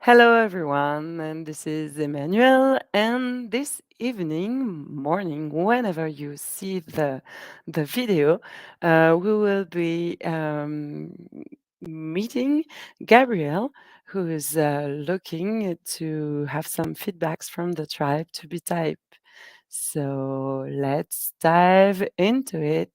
Hello, everyone, and this is Emmanuel. And this evening, morning, whenever you see the video, we will be meeting Gabriel, who is looking to have some feedbacks from the tribe to be typed. So let's dive into it.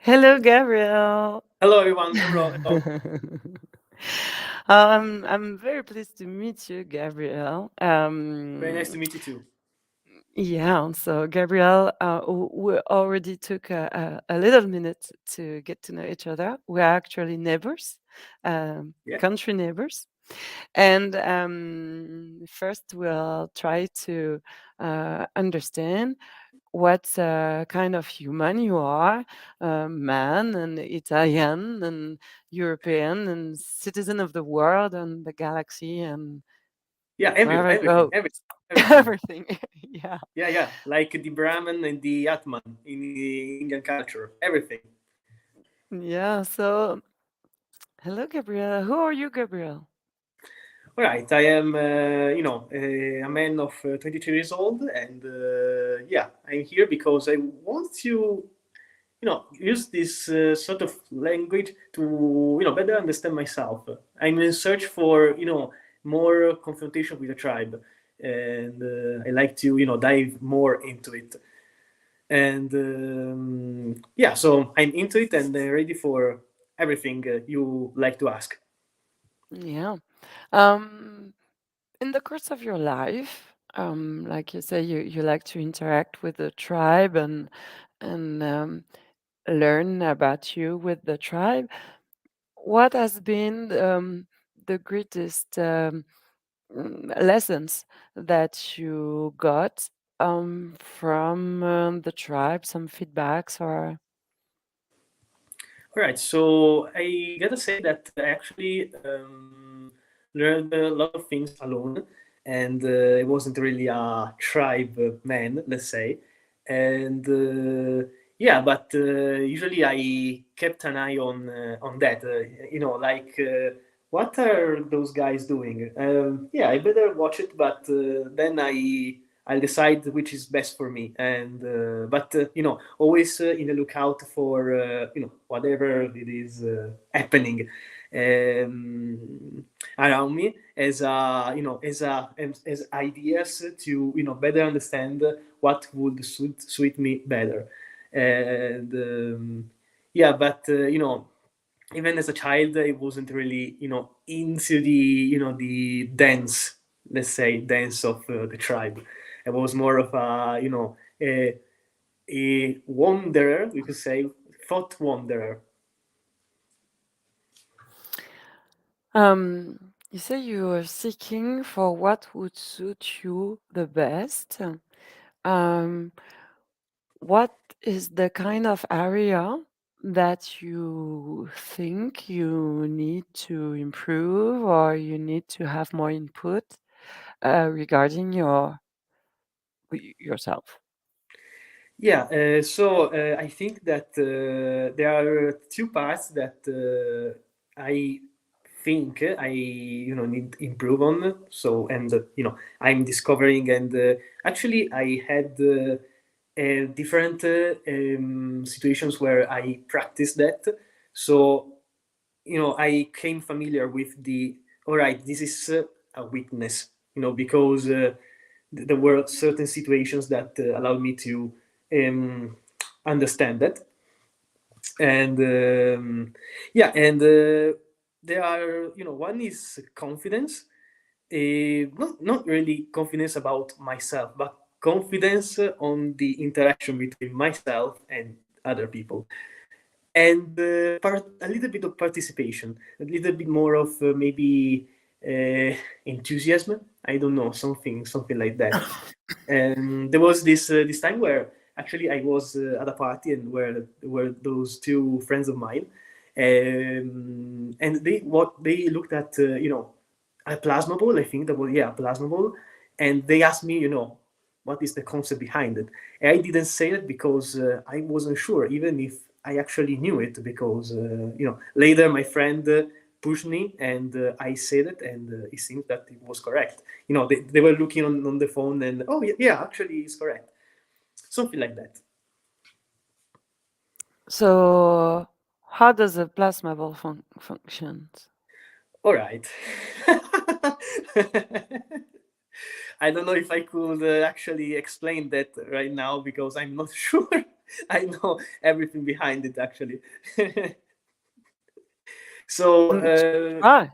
Hello, Gabriel. Hello, everyone. Hello. I'm very pleased to meet you, Gabriel. Very nice to meet you too. Yeah, so Gabriel, we already took a little minute to get to know each other. We're actually neighbors, Yeah, country neighbors. And first, we'll try to understand what kind of human you are, man and Italian and European and citizen of the world and the galaxy and yeah. wherever Everything, goes. everything. Everything. Yeah. Yeah. Like the Brahman and the Atman in the Indian culture. Everything. Yeah. So, hello, Gabriel. Who are you, Gabriel? All right. I am, a man of 22 years old, and yeah, I'm here because I want to, use this sort of language to, better understand myself. I'm in search for, more confrontation with the tribe, and I like to, dive more into it. And yeah, so I'm into it and ready for everything you like to ask. Yeah. Um, in the course of your life, like you say, you like to interact with the tribe and learn about you with the tribe. What has been the greatest lessons that you got from the tribe? Some feedbacks or All right, so I gotta say that I actually learned a lot of things alone, and I wasn't really a tribe man, let's say. And yeah, but usually I kept an eye on that. Like what are those guys doing? Yeah, I better watch it, but then I'll decide which is best for me. And but always in the lookout for whatever it is happening um, around me as as ideas to better understand what would suit me better. And yeah, but even as a child, I wasn't really into the the dance, let's say dance of the tribe. I was more of a a wanderer, we could say, thought wanderer. you say you are seeking for what would suit you the best. Um, what is the kind of area that you think you need to improve or you need to have more input regarding yourself? Yeah, so I think that there are two parts that I think I need improve on. So and I'm discovering, and actually I had different situations where I practiced that. So I came familiar with the all right. This is a weakness, because there were certain situations that allowed me to um, understand that. And yeah, and there are one is confidence, not really confidence about myself, but confidence on the interaction between myself and other people, and a little bit of participation, a little bit more of maybe uh, enthusiasm. I don't know, something like that. And there was this time where actually I was at a party and where there were those two friends of mine, And they looked at a plasma ball. I think that was, yeah, a plasma ball, and they asked me, what is the concept behind it. And I didn't say it because I wasn't sure, even if I actually knew it, because later my friend pushed me, and I said it, and it seems that it was correct. They were looking on the phone, and oh yeah, yeah, actually it's correct, something like that. So, how does a plasma ball functions? All right. I don't know if I could actually explain that right now because I'm not sure I know everything behind it actually. So Mm, Try.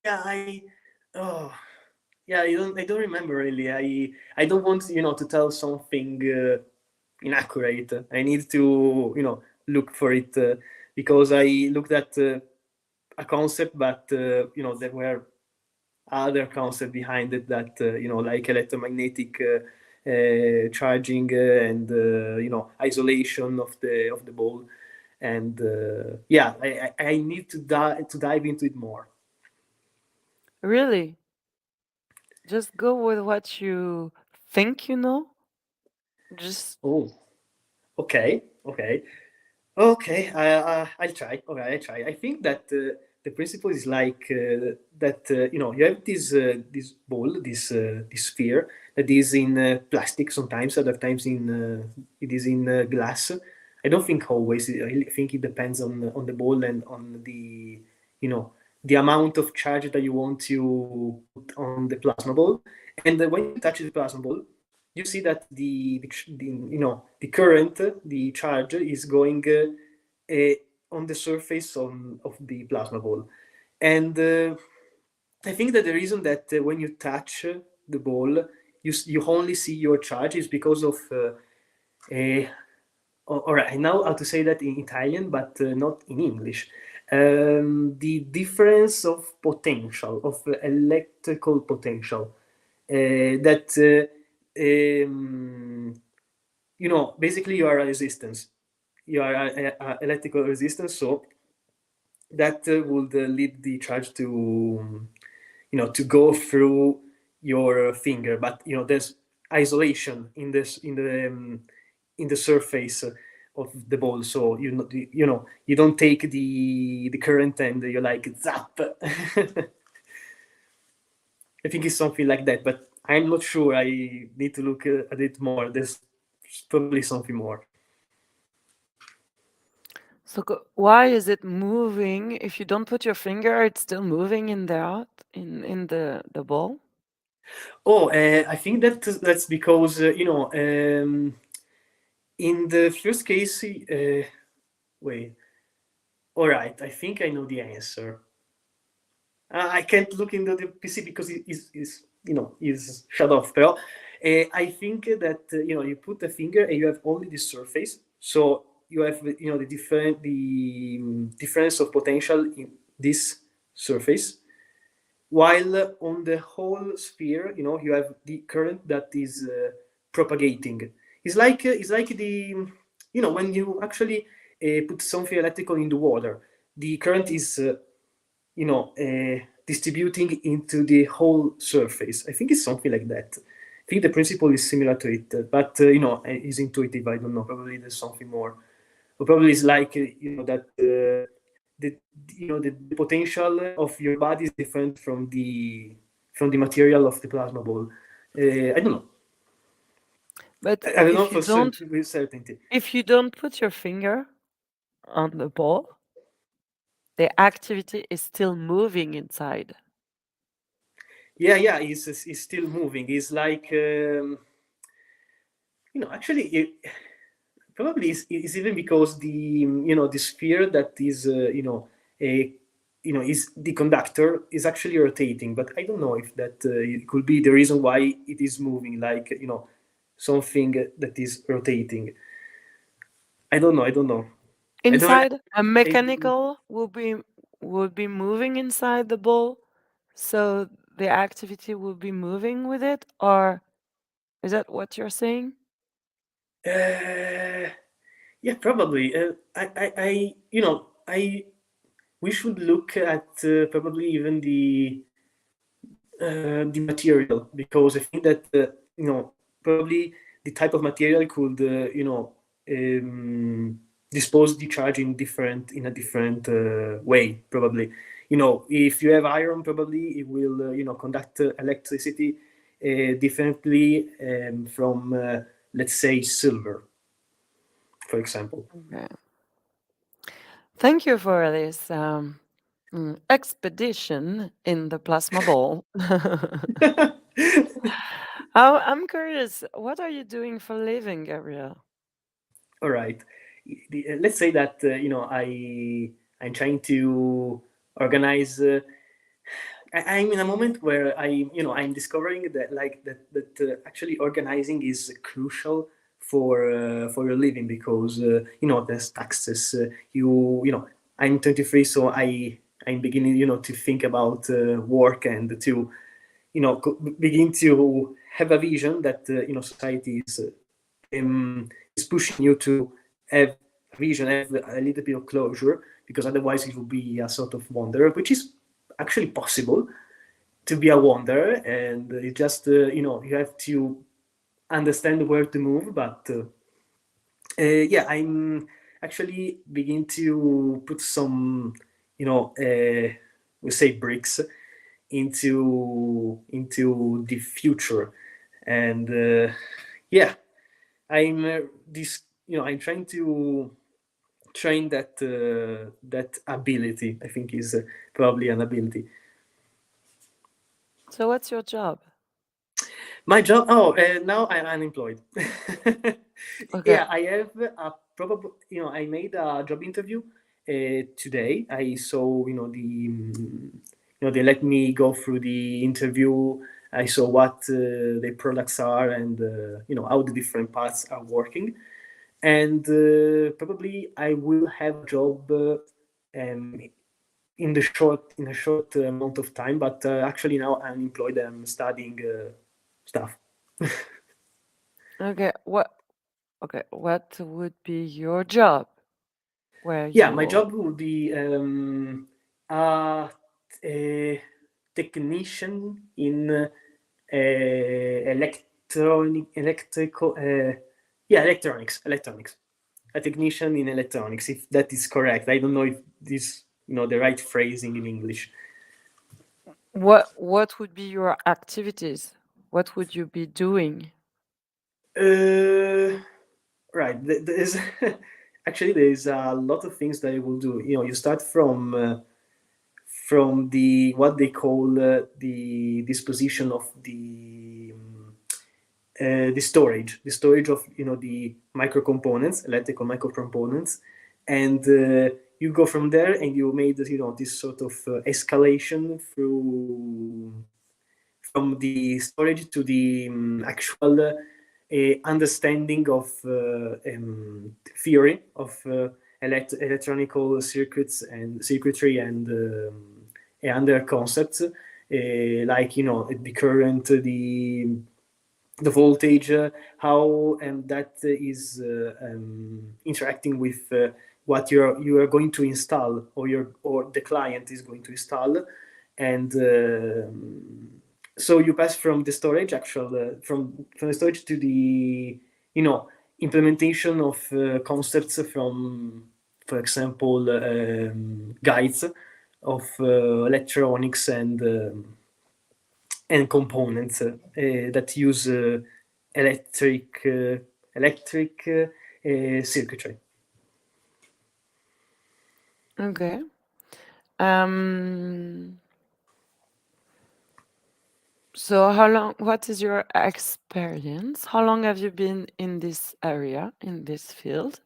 yeah, oh yeah, I don't remember really. I don't want to tell something inaccurate. I need to look for it because I looked at a concept, but there were other concept behind it that like electromagnetic charging and isolation of the ball, and yeah, I need to dive into it more. Really? Just go with what you think you know. Just Oh, okay, okay. Okay, I'll try. Okay, I'll try. I think that the principle is like that. You have this ball, this sphere that is in plastic. Sometimes, other times it is in glass. I don't think always. I think it depends on the ball and on the amount of charge that you want to put on the plasma ball. And when you touch the plasma ball, you see that the current, the charge is going on the surface of the plasma ball, and I think that the reason that when you touch the ball, you only see your charge is because of all right, I know how to say that in Italian, but not in English. The difference of potential, of electrical potential, that basically you are a resistance. You are a electrical resistance, so that would lead the charge to go through your finger. But there's isolation in the surface of the ball, so you don't take the current and you're like zap. I think it's something like that, but I'm not sure. I need to look at it more. There's probably something more. so why is it moving? If you don't put your finger, it's still moving in the the ball. Oh, I think that's because in the first case, wait. All right, I think I know the answer. I can't look into the PC because it is shut off. But I think that you put the finger and you have only the surface, so you have the difference of potential in this surface, while on the whole sphere, you have the current that is propagating. It's like when you actually put something electrical in the water, the current is distributing into the whole surface. I think it's something like that. I think the principle is similar to it, but is intuitive. I don't know. Probably there's something more. Or probably it's like that the the potential of your body is different from the material of the plasma ball. I don't know. But I don't know for with certainty. if you don't put your finger on the ball, the activity is still moving inside. Yeah, yeah, it's still moving. It's like actually, probably it's even because the sphere that is a is the conductor is actually rotating, but I don't know if that it could be the reason why it is moving, like something that is rotating. I don't know. I don't know. I don't. Inside, a I, mechanical will be moving inside the ball, so the activity will be moving with it, or is that what you're saying? uh, yeah, probably. I I we should look at probably even the material, because I think that probably the type of material could dispose the charge in a different way, probably. If you have iron, probably it will conduct electricity differently from let's say silver, for example. Okay. Thank you for this expedition in the plasma ball. I'm curious, what are you doing for a living, Gabriel? All right. Let's say that I'm trying to organize. I'm in a moment where I'm discovering that actually organizing is crucial for your living, because there's taxes. I'm 23, so I'm beginning to think about work, and to begin to have a vision that society is pushing you to have a vision, have a little bit of closure, because otherwise it will be a sort of wonder, which is actually possible to be a wonder, and it just you have to understand where to move. But yeah, I'm actually begin to put some we say bricks into the future, and yeah, I'm this I'm trying to train that ability. I think is probably an ability. So, what's your job? My job. Oh, now I'm unemployed. Okay. Yeah, I have a probably. I made a job interview today. I saw they let me go through the interview. I saw what the products are, and how the different parts are working, and probably I will have a job um, in a short amount of time. But actually now I'm employed. I'm studying stuff. Okay. What would be your job where Yeah, my you job would be a technician in electrical, yeah, electronics. A technician in electronics, if that is correct. I don't know if this, the right phrasing in English. what would be your activities? What would you be doing? Uh, right. There's actually there's a lot of things that I will do. You start from the what they call the disposition of the storage of the micro components, electrical micro components, and you go from there, and you made this sort of escalation through from the storage to the actual understanding of theory of electronical circuits and circuitry, and their concepts, like the current, the voltage, how that is interacting with what you are going to install, or the client is going to install, and so you pass from the storage actual from the storage to the implementation of concepts from, for example, guides of electronics and components that use electric circuitry. Okay. Um, so what is your experience? How long have you been in this area, in this field?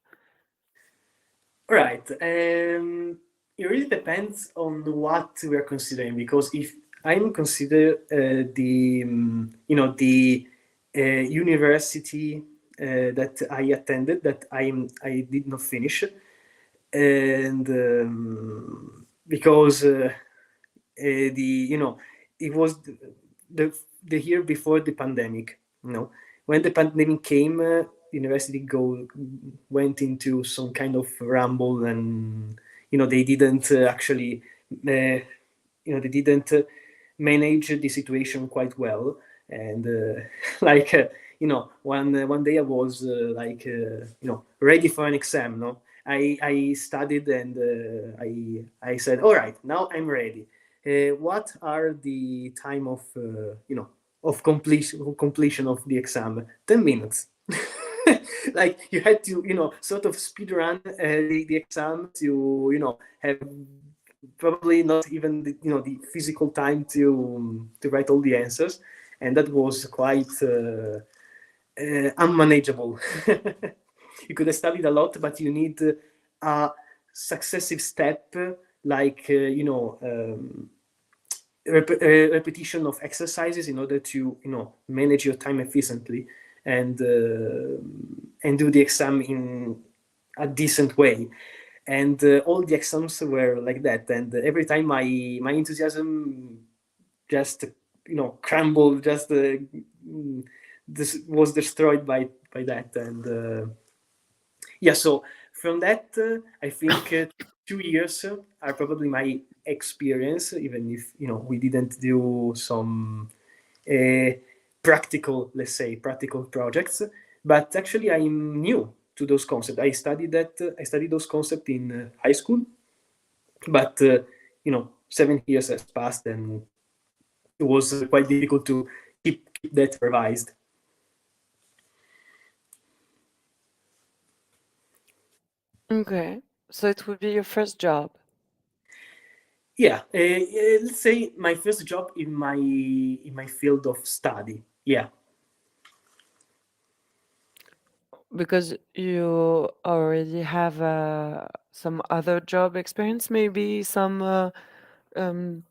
Right. It really depends on what we are considering, because if I'm consider the university that I attended, that I did not finish, and because the it was the year before the pandemic. When the pandemic came, university go went into some kind of rumble, and they didn't actually, they didn't manage the situation quite well. And like, one day I was ready for an exam. No, I studied, and I said, all right, now I'm ready. What are the time of completion of the exam? 10 minutes. Like, you had to sort of speed run the exam to have probably not even the physical time to write all the answers, and that was quite unmanageable. You could have studied a lot, but you need a successive step, like repetition of exercises in order to manage your time efficiently, and do the exam in a decent way. And all the exams were like that, and every time my enthusiasm just crumbled, just this was destroyed by that. And yeah, so from that, I think 2 years are probably my experience, even if we didn't do some uh, practical, let's say, practical projects. But actually, I'm new to those concepts. I studied those concepts in high school, but 7 years has passed, and it was quite difficult to keep that revised. Okay. So it would be your first job Yeah, let's say my first job in my field of study. Yeah. because you already have some other job experience, maybe some um, um,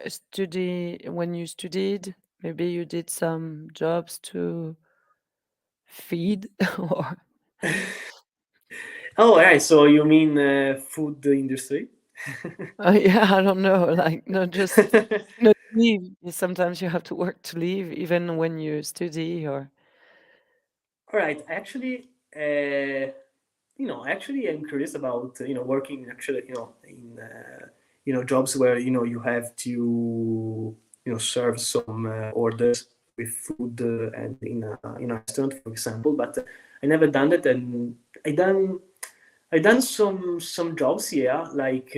study when you studied. Maybe you did some jobs to feed or Oh, right. So you mean food industry? yeah, I don't know, like not just not leave. Sometimes you have to work to live even when you study or All right. Actually, I'm curious about working actually in jobs where you have to serve some orders with food, and in a restaurant, for example. But I never done that, and I done I done some jobs, yeah, like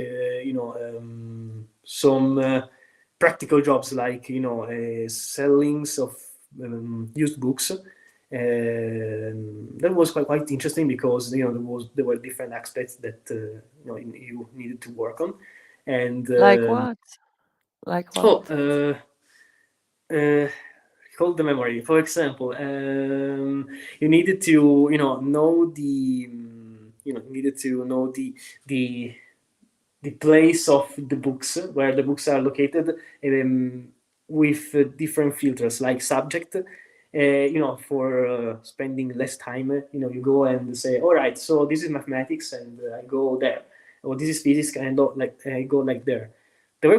some practical jobs, like sellings of used books. That was quite interesting, because there were different aspects that you needed to work on, and like what? Like what? oh, uh, hold the memory. For example, you needed to know the needed to know the the place of the books, where the books are located, with different filters, like subject. For spending less time, you go and say, all right, so this is mathematics, and I go there, or this is physics, and I go like there. There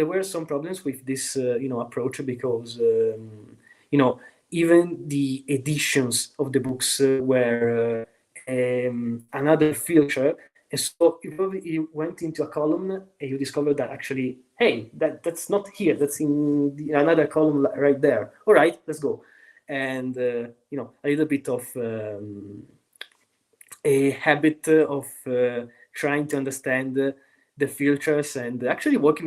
were some problems with this approach, because you know even the editions of the books were another filter. And so you went into a column, and you discovered that actually, hey, that's not here, that's in another column right there. All right, let's go. And a little bit of a habit of trying to understand the filters, and actually working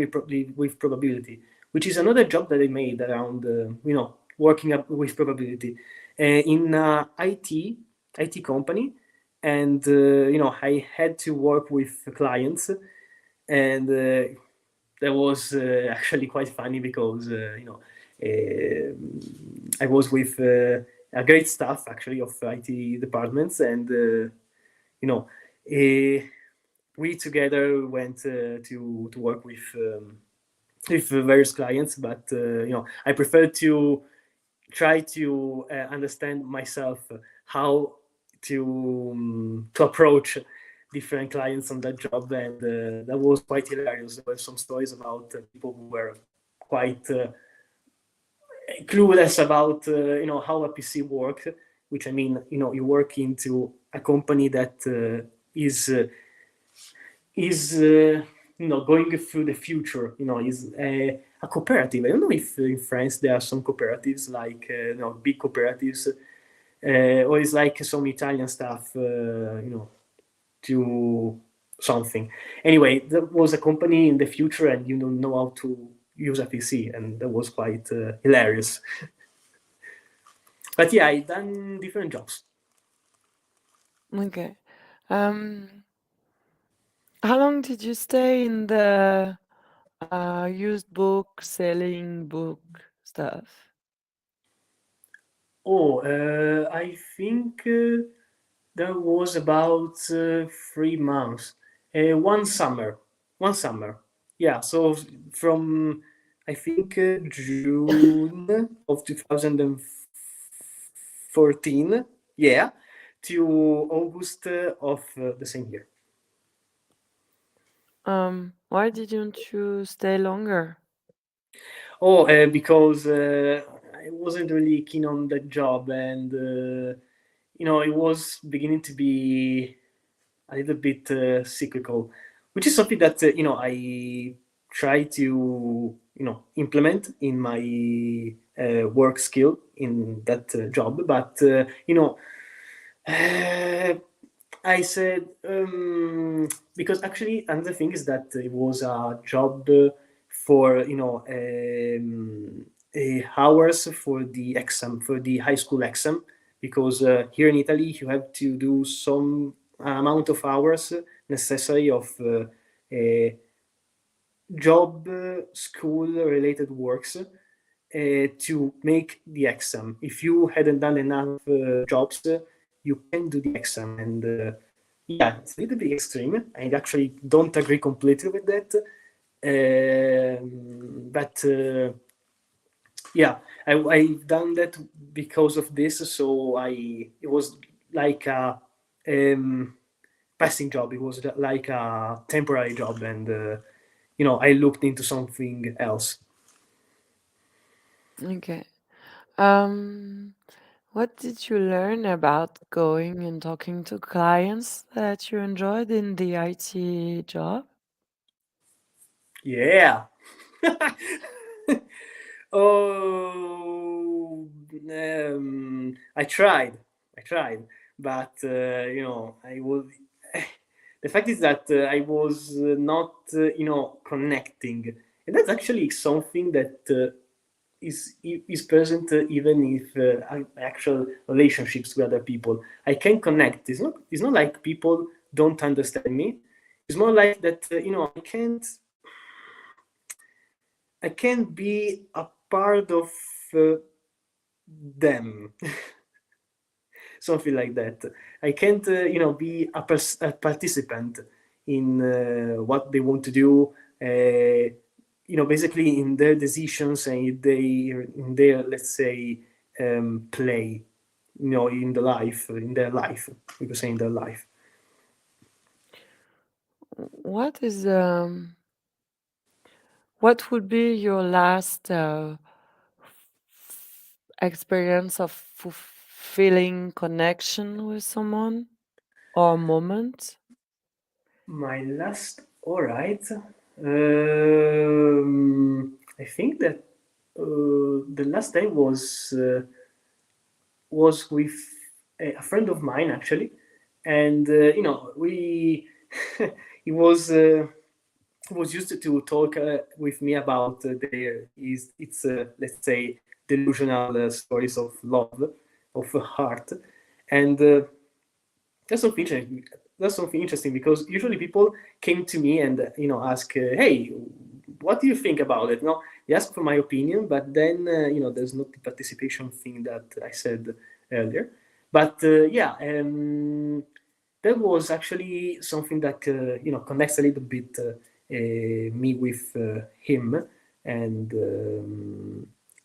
with probability, which is another job that I made around working up with probability in IT company. And I had to work with clients, and that was actually quite funny, because I was with a great staff, actually, of IT departments, and you know, uh, we together went to work with various clients. But I prefer to try to understand myself how to approach different clients on that job, and that was quite hilarious. There were some stories about people who were quite clueless about how a PC worked. Which, I mean, you work into a company that is going through the future. Is a cooperative. I don't know if in France there are some cooperatives like big cooperatives, or it's like some Italian stuff. To something. Anyway, there was a company in the future, and you don't know how to use a PC, and that was quite hilarious. But yeah, I done different jobs. Okay. How long did you stay in the used book selling book stuff? Oh, I think that was about 3 months. One summer. One summer. Yeah, so from I think June of 2014, yeah, to August of the same year. Why didn't you stay longer? Oh, because I wasn't really keen on that job, and it was beginning to be a little bit cyclical, which is something that I try to implement in my work skill in that job. But uh, I said because actually another thing is that it was a job for hours for the exam, for the high school exam, because here in Italy you have to do some amount of hours necessary of job school related works to make the exam. If you hadn't done enough jobs, you can do the exam. And yeah, it's a little bit extreme. I actually don't agree completely with that. But yeah, I've done that because of this. So it was like a um, passing job. It was like a temporary job, and I looked into something else. Okay. Um, what did you learn about going and talking to clients that you enjoyed in the IT job? Yeah. Oh, I tried. I tried, but I was. The fact is that I was not, connecting, and that's actually something that is present even if actual relationships with other people. I can connect. It's not like people don't understand me. It's more like that. I can't be a part of uh, them, something like that. I can't, be a participant in what they want to do. Basically in their decisions and in their, let's say, play. In their life. We could say in their life. What is what would be your last experience of fulfilling connection with someone or moment? My last, all right. I think that the last day was with a friend of mine actually, and we he was used to talk with me about their is it's let's say delusional stories of love, of heart, and that's something interesting. That's something interesting because usually people came to me and ask, "Hey, what do you think about it?" No, they ask for my opinion, but then there's not the participation thing that I said earlier. But yeah, that was actually something that connects a little bit me with him, and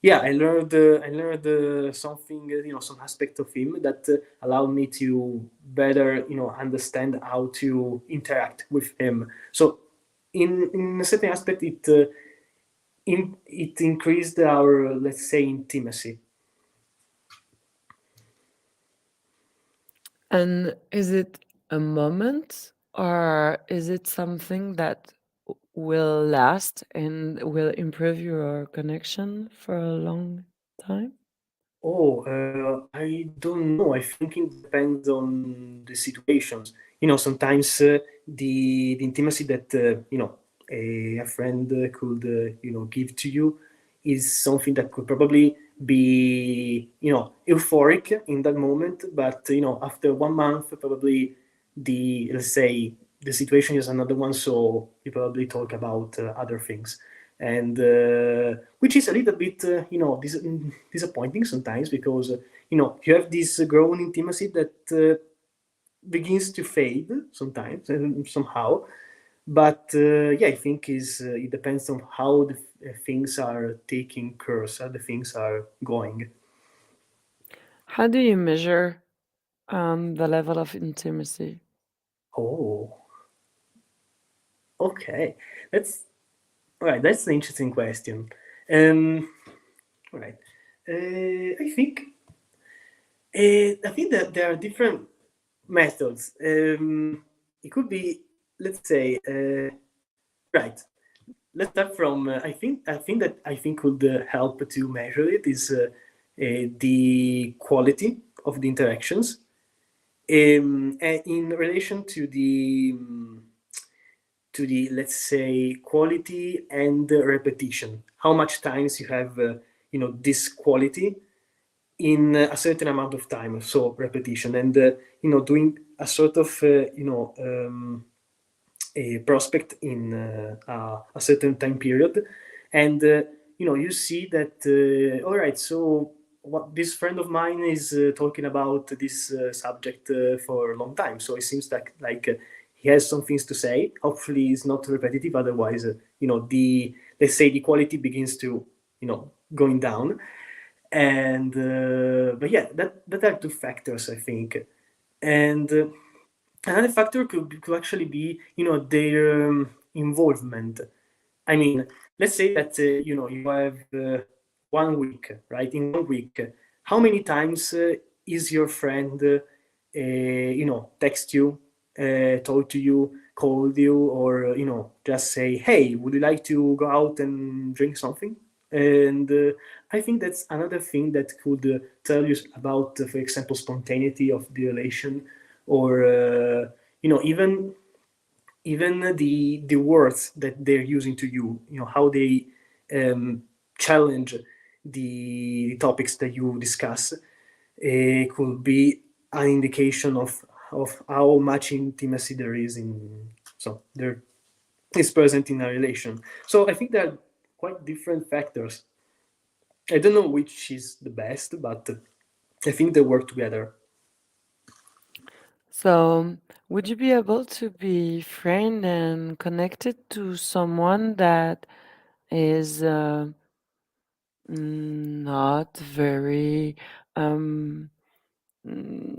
yeah, I learned something, some aspect of him that allowed me to better understand how to interact with him. So in a certain aspect, it increased our, let's say, intimacy. And is it a moment, or is it something that will last and will improve your connection for a long time? Oh, I don't know. I think it depends on the situations. Sometimes the intimacy that a friend could give to you is something that could probably be euphoric in that moment, but after 1 month, probably the let's say the situation is another one, so you probably talk about other things, and which is a little bit disappointing sometimes because you have this growing intimacy that begins to fade sometimes and somehow, but yeah, I think is it depends on how the things are taking course, how the things are going. How do you measure the level of intimacy? Oh, okay, that's all right. That's an interesting question. um all right. I think that there are different methods. It could be, let's say, right. Let's start from. I think could help to measure it is the quality of the interactions and in relation to the let's say quality and repetition. How much times you have this quality in a certain amount of time, so repetition, and doing a sort of a prospect in a certain time period, and you see that all right, so what this friend of mine is talking about this subject for a long time, so it seems like he has some things to say. Hopefully it's not repetitive, otherwise the let's say the quality begins to going down. And but yeah, that are two factors, I think. And another factor could actually be their involvement. I mean, let's say that you have 1 week, right? In 1 week, how many times is your friend text you, talk to you, call you, or just say, hey, would you like to go out and drink something? And I think that's another thing that could tell you about, for example, spontaneity of the relation, or even the words that they're using to you, how they um, challenge the topics that you discuss, could be an indication of how much intimacy there is in so there is present in a relation. So I think there are quite different factors. I don't know which is the best, but I think they work together. So, would you be able to be friend and connected to someone that is not very um,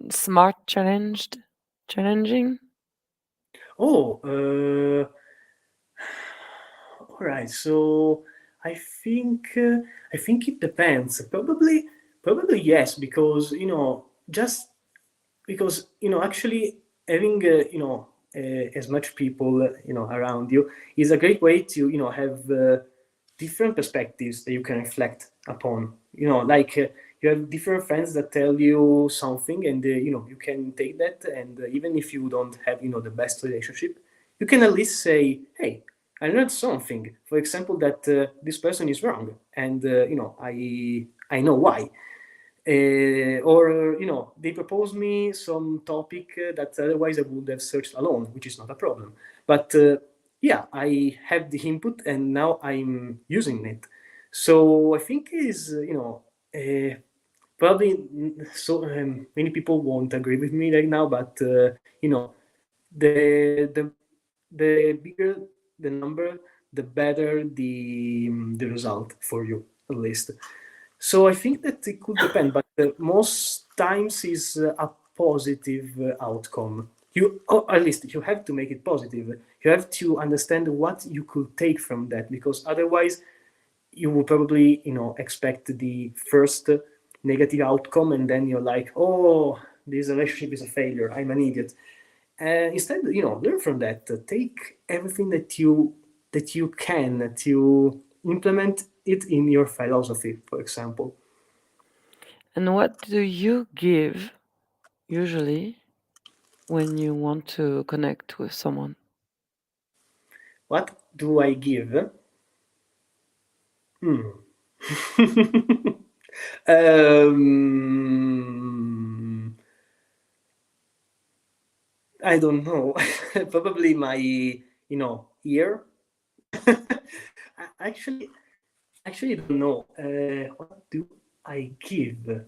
smart challenging? Oh, all right. So I think uh, I think it depends. Probably yes, because just because actually having as much people around you is a great way to have different perspectives that you can reflect upon. Like you have different friends that tell you something, and you can take that, and even if you don't have the best relationship, you can at least say, hey, I learned something. For example, that this person is wrong, and I know why. Or they propose me some topic that otherwise I would have searched alone, which is not a problem. But yeah, I have the input and now I'm using it. So I think is probably so many people won't agree with me right now, but the the bigger the number, the better the result for you, at least. So I think that it could depend, but most times is a positive outcome. Or at least you have to make it positive. You have to understand what you could take from that, because otherwise you will probably expect the first negative outcome, and then you're like, oh, this relationship is a failure. I'm an idiot. Instead, learn from that. Take everything that you can to implement it in your philosophy, for example. And what do you give usually when you want to connect with someone? What do I give? Hmm. um, I don't know. Probably my, ear. actually, actually, don't know. What do I give?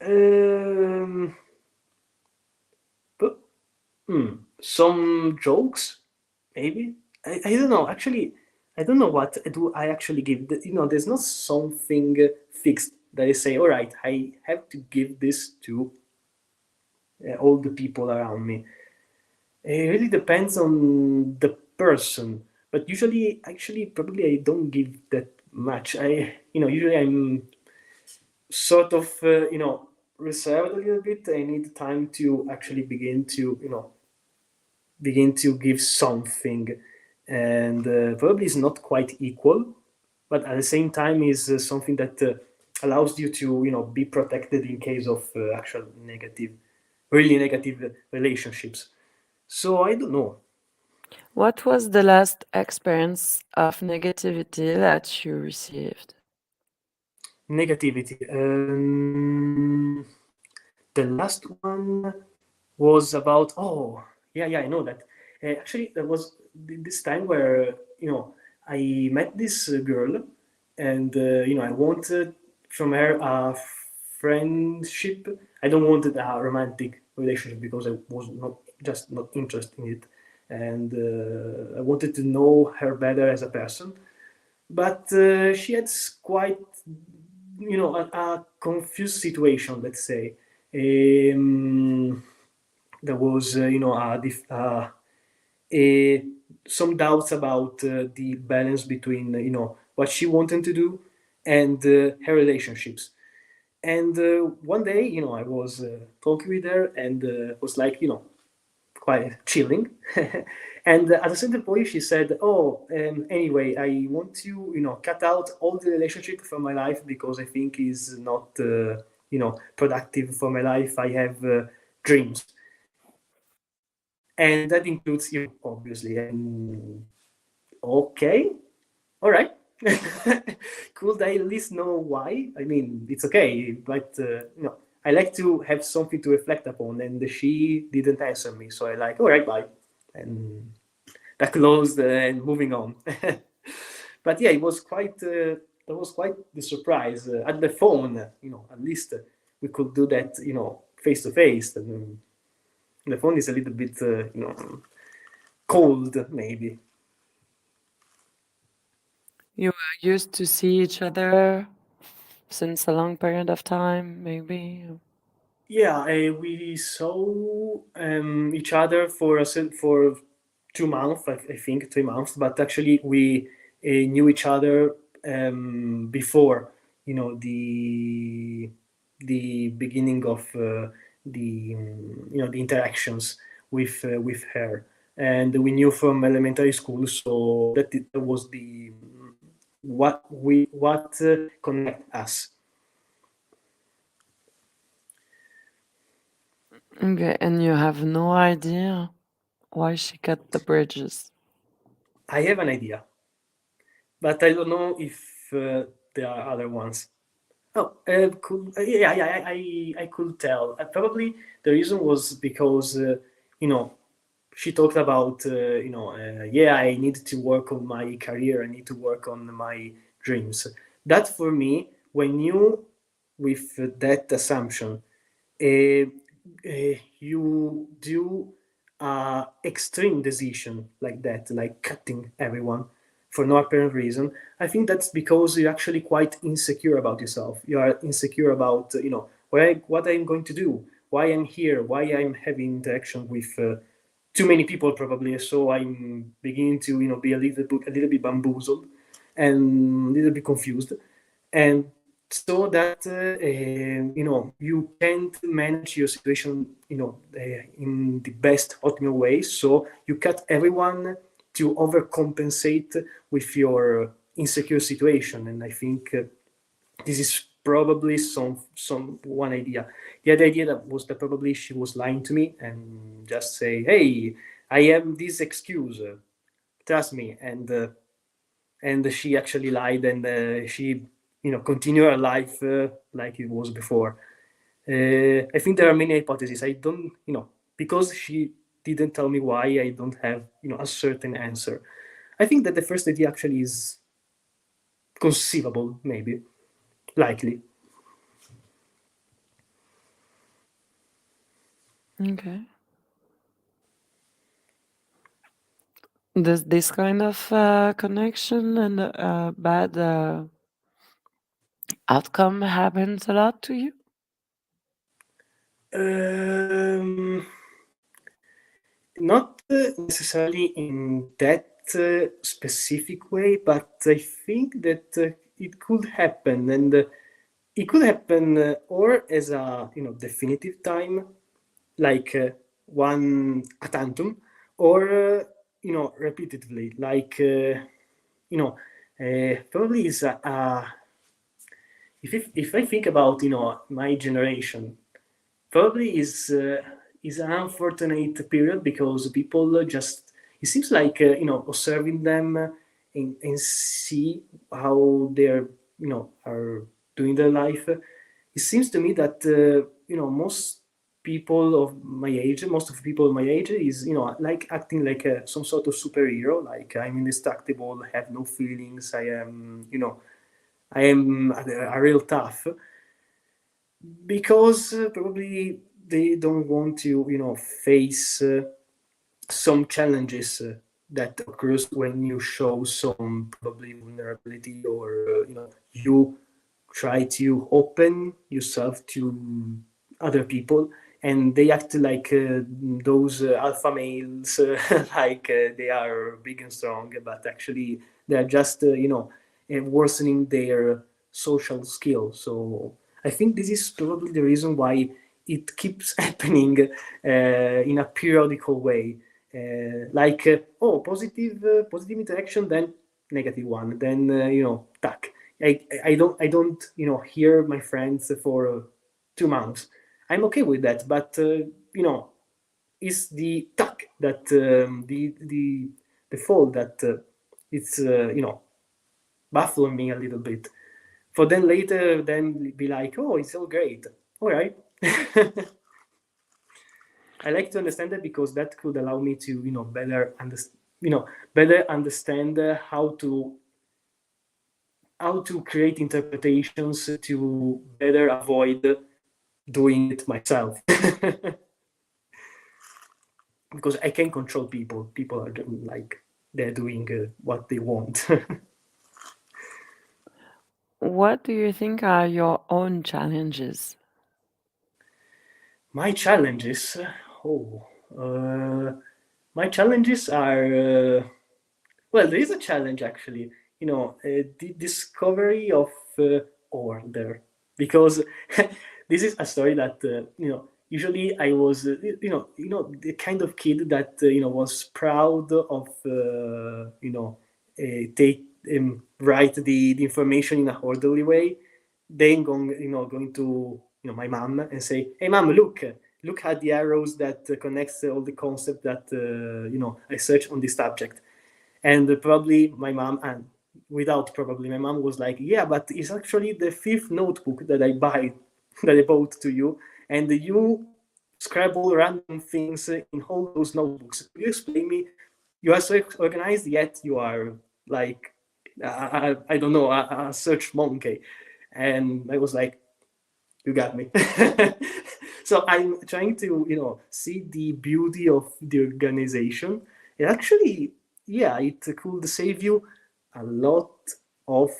Um, but, some jokes, maybe. I don't know. Actually, I don't know what do I actually give. There's not something fixed that I say. All right, I have to give this to all the people around me. It really depends on the person, but usually, actually, probably I don't give that much. Usually I'm sort of, reserved a little bit. I need time to actually begin to give something, and probably it's not quite equal, but at the same time is something that allows you to, be protected in case of actual negative, really negative relationships. So I don't know. What was the last experience of negativity that you received? Negativity. The last one was about, oh, yeah, yeah, I know that. Actually, there was this time where, I met this girl, and I wanted from her a friendship. I don't wanted a romantic relationship because I was not interested in it, and I wanted to know her better as a person. But she had quite, a confused situation, let's say. Um, there was, a, some doubts about the balance between, what she wanted to do and her relationships. And one day, I was talking with her and was like, quite chilling. And at a certain point, she said, "Oh, anyway, I want to, cut out all the relationship from my life because I think is not, productive for my life. I have dreams, and that includes you, obviously." And okay, all right. Could I at least know why? I mean, it's okay, but I like to have something to reflect upon, and she didn't answer me, so I like, all right, bye, and that closed and moving on. But yeah, it was quite that was quite the surprise at the phone. At least we could do that, face to face. The phone is a little bit, cold, maybe. You were used to see each other since a long period of time, maybe. Yeah, we saw each other for 2 months, I think 3 months, but actually we knew each other before, the beginning of the interactions with her, and we knew from elementary school, so that was the what connect us. Okay, and you have no idea why she cut the bridges. I have an idea, but I don't know if there are other ones. Oh, yeah, yeah, I could tell. Probably the reason was because you know she talked about yeah, I need to work on my career, I need to work on my dreams. That for me, when you with that assumption, you do extreme decision like that, like cutting everyone for no apparent reason. I think that's because you're actually quite insecure about yourself. You are insecure about what I'm going to do, why I'm here, why I'm having interaction with too many people probably. So I'm beginning to be a little bit bamboozled and a little bit confused, and so that you can't manage your situation in the best optimal way, so you cut everyone to overcompensate with your insecure situation. And I think this is probably some one idea. The other idea that was that probably she was lying to me and just say, hey, I have this excuse, trust me. And she actually lied, and she continued her life like it was before. I think there are many hypotheses. I don't, because she didn't tell me why, I don't have a certain answer. I think that the first idea actually is conceivable, maybe, likely. Okay. Does this kind of connection and bad outcome happens a lot to you? Um, Not necessarily in that specific way, but I think that it could happen, and it could happen or as a definitive time, like one a tantum, or repeatedly, like probably is a if I think about my generation, probably is an unfortunate period because people just it seems like observing them and see how they're are doing their life. It seems to me that most of people my age is like acting like some sort of superhero, like I'm indestructible, have no feelings, I am a real tough, because probably they don't want to face some challenges that occurs when you show some probably vulnerability, or you try to open yourself to other people, and they act like those alpha males, like they are big and strong, but actually they are just worsening their social skills. So I think this is probably the reason why it keeps happening in a periodical way. Like positive interaction, then negative one, then tack. I don't hear my friends for 2 months. I'm okay with that, but it's the tack that the fall that it's baffling me a little bit. For then later, then be like, oh, it's all great. All right. I like to understand that because that could allow me to better understand how to create interpretations to better avoid doing it myself. Because I can control people. People are like they're doing what they want. What do you think are your own challenges? My challenges, oh, my challenges are well. There is a challenge actually. The discovery of order, because this is a story that usually I was the kind of kid that was proud of take write the information in a orderly way, then going to my mom and say, hey mom, look at the arrows that connects all the concept that I search on this subject. And probably my mom, and without probably my mom was like, yeah, but it's actually the fifth notebook that I buy that I bought to you, and you scribble random things in all those notebooks. Could you explain me? You are so organized, yet you are like I don't know, a search monkey. And I was like, you got me. So I'm trying to see the beauty of the organization. It actually, yeah, it could save you a lot of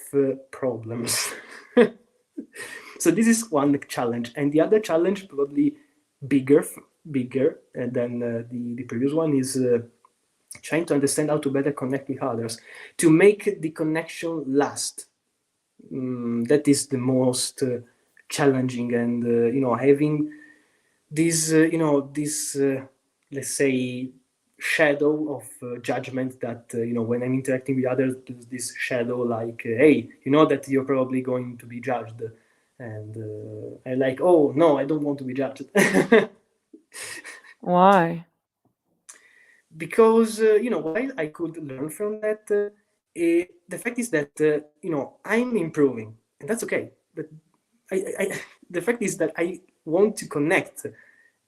problems. So this is one challenge, and the other challenge, probably bigger than the previous one, is trying to understand how to better connect with others, to make the connection last. that is the most challenging, and having this let's say shadow of judgment that when I'm interacting with others, there's this shadow like, hey, you know that you're probably going to be judged, and I like, oh no, I don't want to be judged. Why? Because while I could learn from that, the fact is that I'm improving, and that's okay. But the fact is that I want to connect,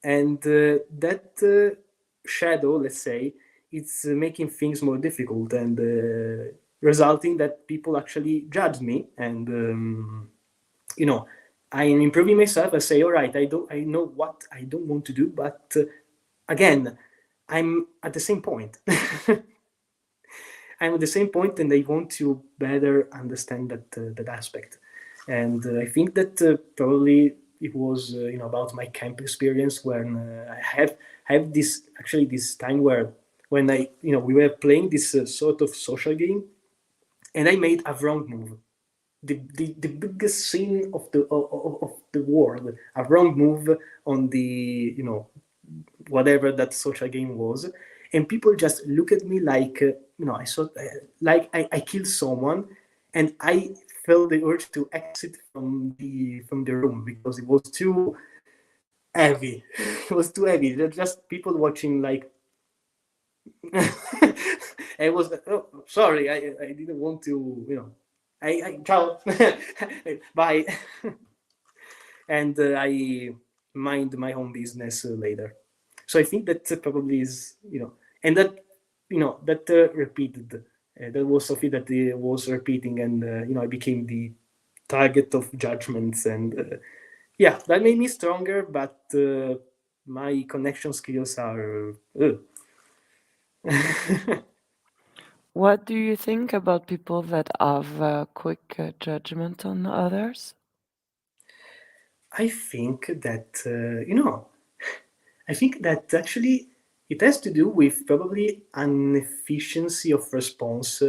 and that shadow, let's say, it's making things more difficult, and resulting that people actually judge me, and you know I am improving myself. I say, all right, I know what I don't want to do, but again, I'm at the same point. I'm at the same point, and I want to better understand that aspect. And I think that probably it was about my camp experience when I have this time where when I we were playing this sort of social game, and I made a wrong move, the biggest sin of the world, a wrong move on the whatever that social game was, and people just look at me like I saw like I killed someone, and I felt the urge to exit from the room because it was too heavy. It was too heavy. There just people watching like. I was oh, sorry. I didn't want to I ciao bye, and I mind my own business later. So I think that probably is and that that repeated. That was something that was repeating, and I became the target of judgments, and yeah, that made me stronger. But my connection skills are. What do you think about people that have quick judgment on others? I think that I think that actually it has to do with probably an efficiency of response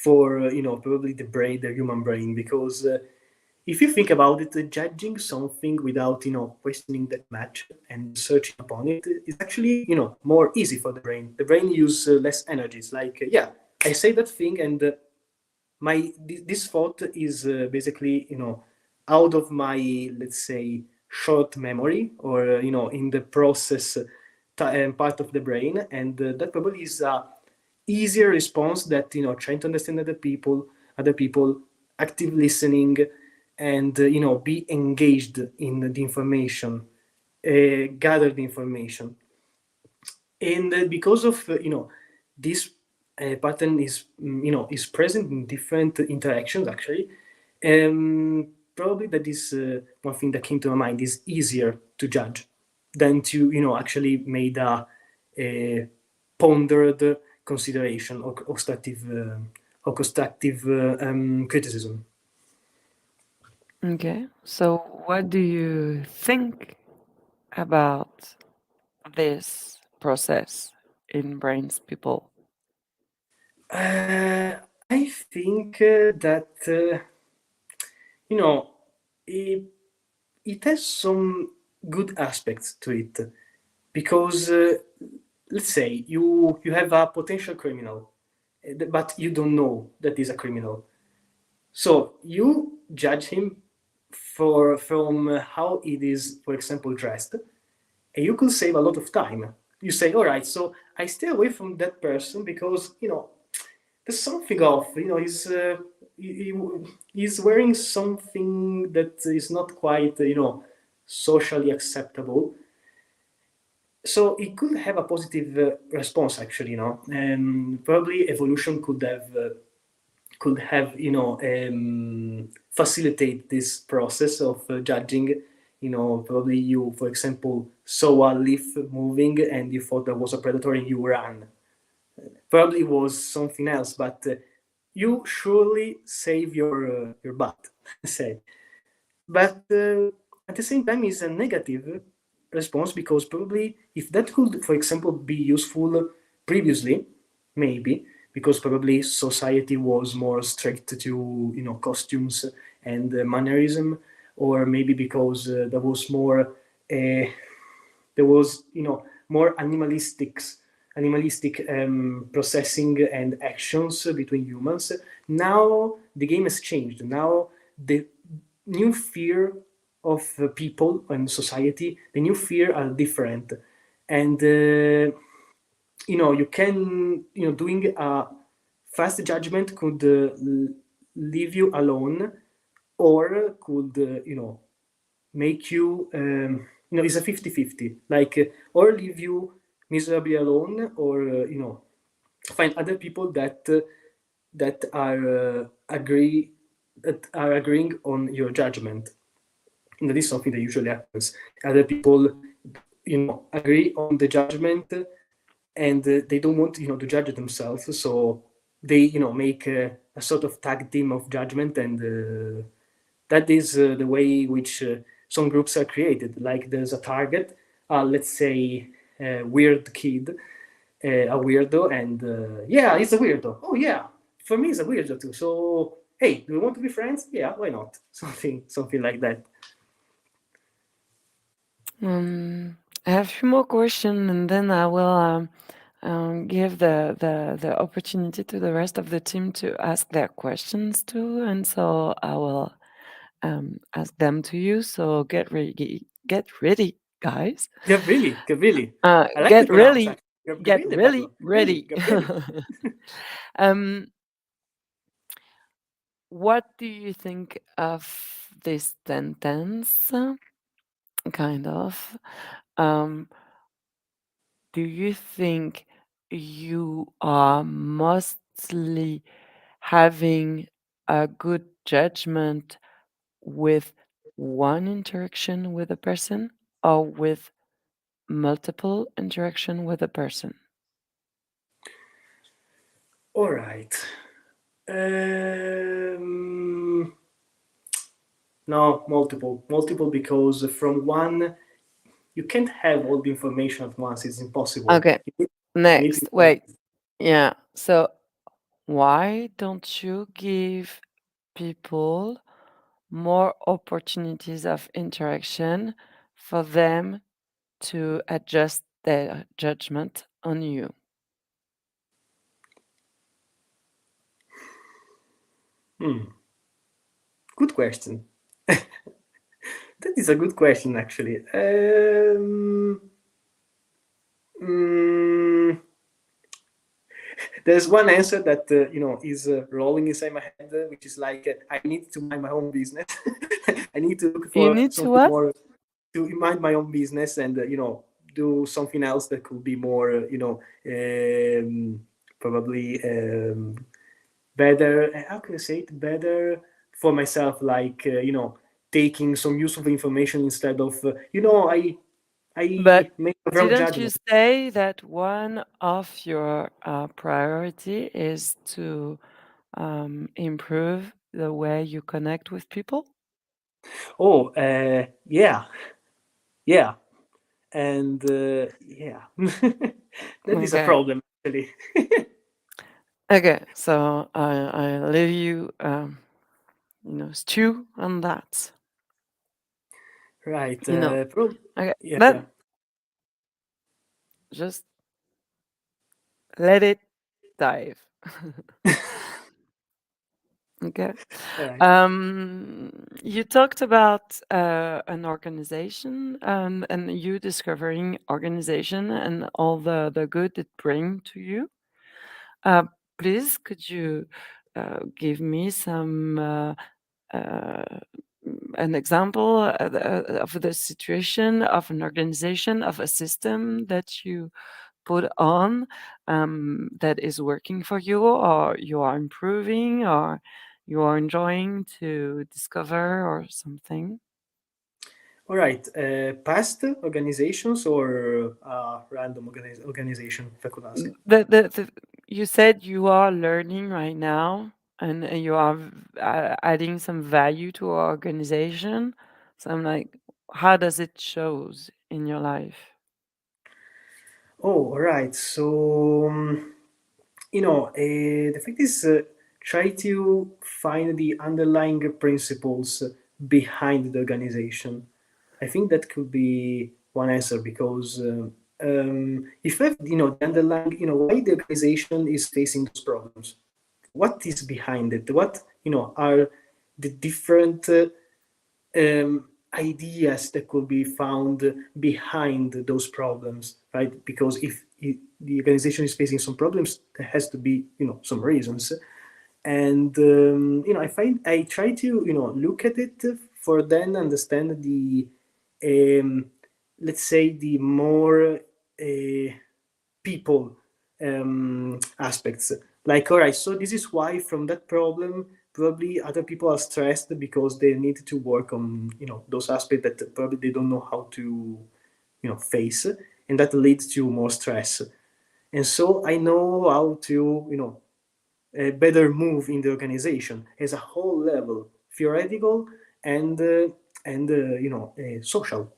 for probably the human brain, because if you think about it, judging something without questioning that much and searching upon it is actually more easy for the brain. The brain uses less energy. It's like yeah, I say that thing, and my this thought is basically out of my, let's say, short memory, or in the process part of the brain, and that probably is a easier response that trying to understand other people, active listening, and be engaged in the information, gather the information. And because of this pattern is present in different interactions actually, probably that is one thing that came to my mind, is easier to judge than to actually made a pondered consideration or constructive criticism. Okay. So, what do you think about this process in brains people? I think that you know it, it has some good aspects to it, because let's say you have a potential criminal, but you don't know that he's a criminal, so you judge him from how it is, for example, dressed, and you could save a lot of time. You say, all right, so I stay away from that person because there's something off. He, he's wearing something that is not quite socially acceptable. So it could have a positive response actually, and probably evolution could have facilitate this process of judging. Probably you, for example, saw a leaf moving and you thought there was a predator and you ran. Probably was something else, but you surely save your butt. Say, but at the same time, is a negative response, because probably if that could, for example, be useful previously, maybe, because probably society was more strict to costumes and mannerism, or maybe because uh, there was more animalistic processing and actions between humans. Now the game has changed. Now the new fear of people and society, the new fear are different, and you can doing a fast judgment could leave you alone, or could make you it's a 50-50, like or leave you miserably alone, or find other people that are agreeing on your judgment. And that is something that usually happens. Other people agree on the judgment, and they don't want to judge themselves, so they make a sort of tag team of judgment, and that is the way which some groups are created. Like there's a target, let's say a weird kid, a weirdo, and yeah, he's a weirdo. Oh yeah, for me, he's a weirdo too. So hey, do we want to be friends? Yeah, why not? Something like that. I have a few more questions, and then I will give the opportunity to the rest of the team to ask their questions too. And so I will ask them to you. So get ready, guys. Gabrieli. I like to Get pronounce really, actually. get Gabriele, really proprio. Really, ready. Gabrieli. um, what do you think of this sentence? Kind of. Um, do you think you are mostly having a good judgment with one interaction with a person or with multiple interaction with a person? All right. Um, no, multiple, because from one you can't have all the information at once. It's impossible. Okay, You need to next. Wait. Yeah. So why don't you give people more opportunities of interaction for them to adjust their judgment on you? Hmm, good question. That is a good question, actually. Mm, there's one answer that is rolling inside my head, which is like I need to mind my own business. I need to look You for need to something what? more, to mind my own business, and do something else that could be more probably better. How can I say it better for myself? Like taking some useful information instead of I But make a wrong didn't you judgment. say that one of your priority is to improve the way you connect with people? Oh, yeah, yeah, and yeah, that is a Okay. problem actually. Okay. So I leave you, stew on that. Right. You know. Okay. Yeah, yeah. But just let it dive. Okay. All right. You talked about an organization and you discovering organization and all the good it bring to you. Uh, Please, could you give me some uh, an example of the situation of an organization of a system that you put on that is working for you, or you are improving, or you are enjoying to discover, or something? All right. Past organizations or random organization, if I could ask. The you said you are learning right now, and you are adding some value to our organization. So I'm like, how does it shows in your life? Oh, all right. So the fact is, try to find the underlying principles behind the organization. I think that could be one answer because if you have, the underlying, why the organization is facing those problems, what is behind it, what, are the different ideas that could be found behind those problems, right? Because if the organization is facing some problems, there has to be, some reasons. And I try to, look at it for then understand the, um, let's say, the more people aspects. Like, all right, so this is why from that problem, probably other people are stressed because they need to work on, those aspects that probably they don't know how to, face, and that leads to more stress. And so I know how to, better move in the organization as a whole level, theoretical and social.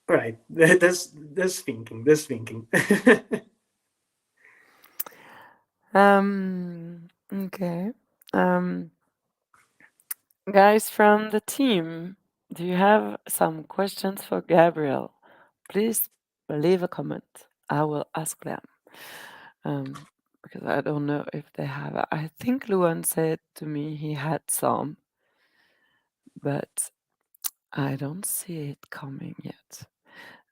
Right. That's thinking. That's thinking. Okay. Um, Guys from the team, do you have some questions for Gabriel? Please leave a comment. I will ask them. Because I don't know if they have. I think Luan said to me he had some, but I don't see it coming yet.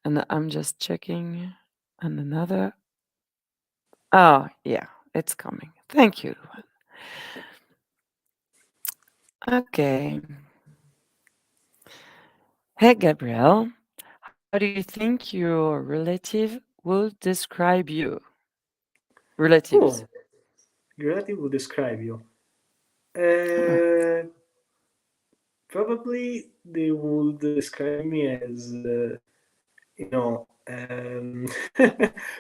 And I'm just checking. And another. Oh, yeah, it's coming. Thank you, Luan. Okay. Hey, Gabriel. How do you think your relative would describe you? Relatives. Oh, your relative will describe you. Oh, Probably they would describe me as,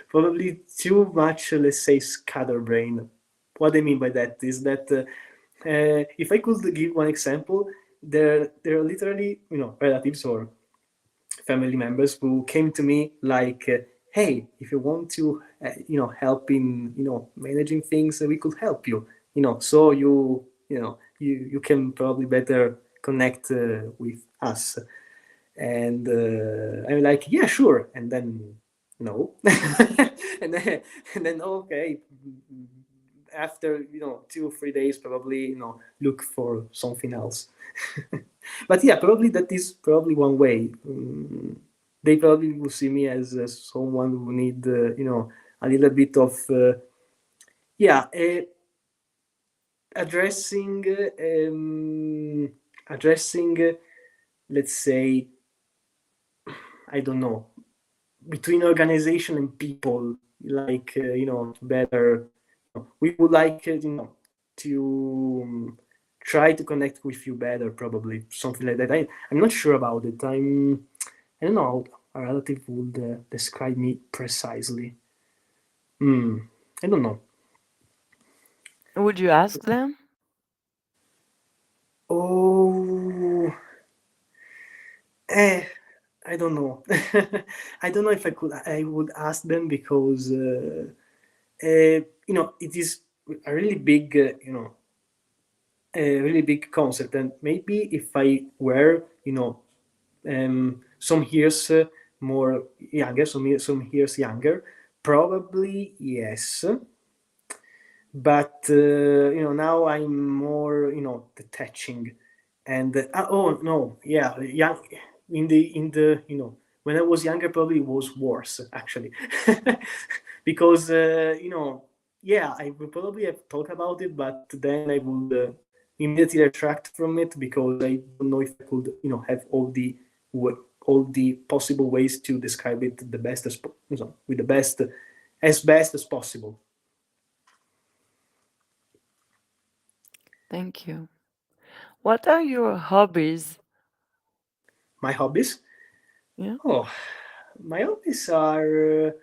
probably too much, let's say, scatterbrain. What I mean by that is that if I could give one example, there are literally, relatives or family members who came to me like, hey, if you want to, help in, managing things, we could help you, so you can probably better connect with us. And I'm like, yeah, sure. And then no. And then okay, after 2 or 3 days, probably look for something else. But yeah, probably that is probably one way. They probably will see me as someone who need a little bit of yeah, addressing addressing, let's say, I don't know, between organization and people, like better, we would like to try to connect with you better, probably something like that. I'm not sure about it. I don't know how a relative would describe me precisely. Hmm, I don't know. would you ask them? Oh, eh, I don't know. I don't know if I would ask them because it is a really big a really big concept, and maybe if I were some years more younger, some years younger, probably yes. But now I'm more detaching, and oh no, yeah, young in the when I was younger, probably it was worse actually. Because yeah, I would probably have thought about it, but then I would immediately retract from it because I don't know if I could have all the possible ways to describe it the best with the best as possible. Thank you. What are your hobbies? My hobbies. Yeah. Oh, my hobbies are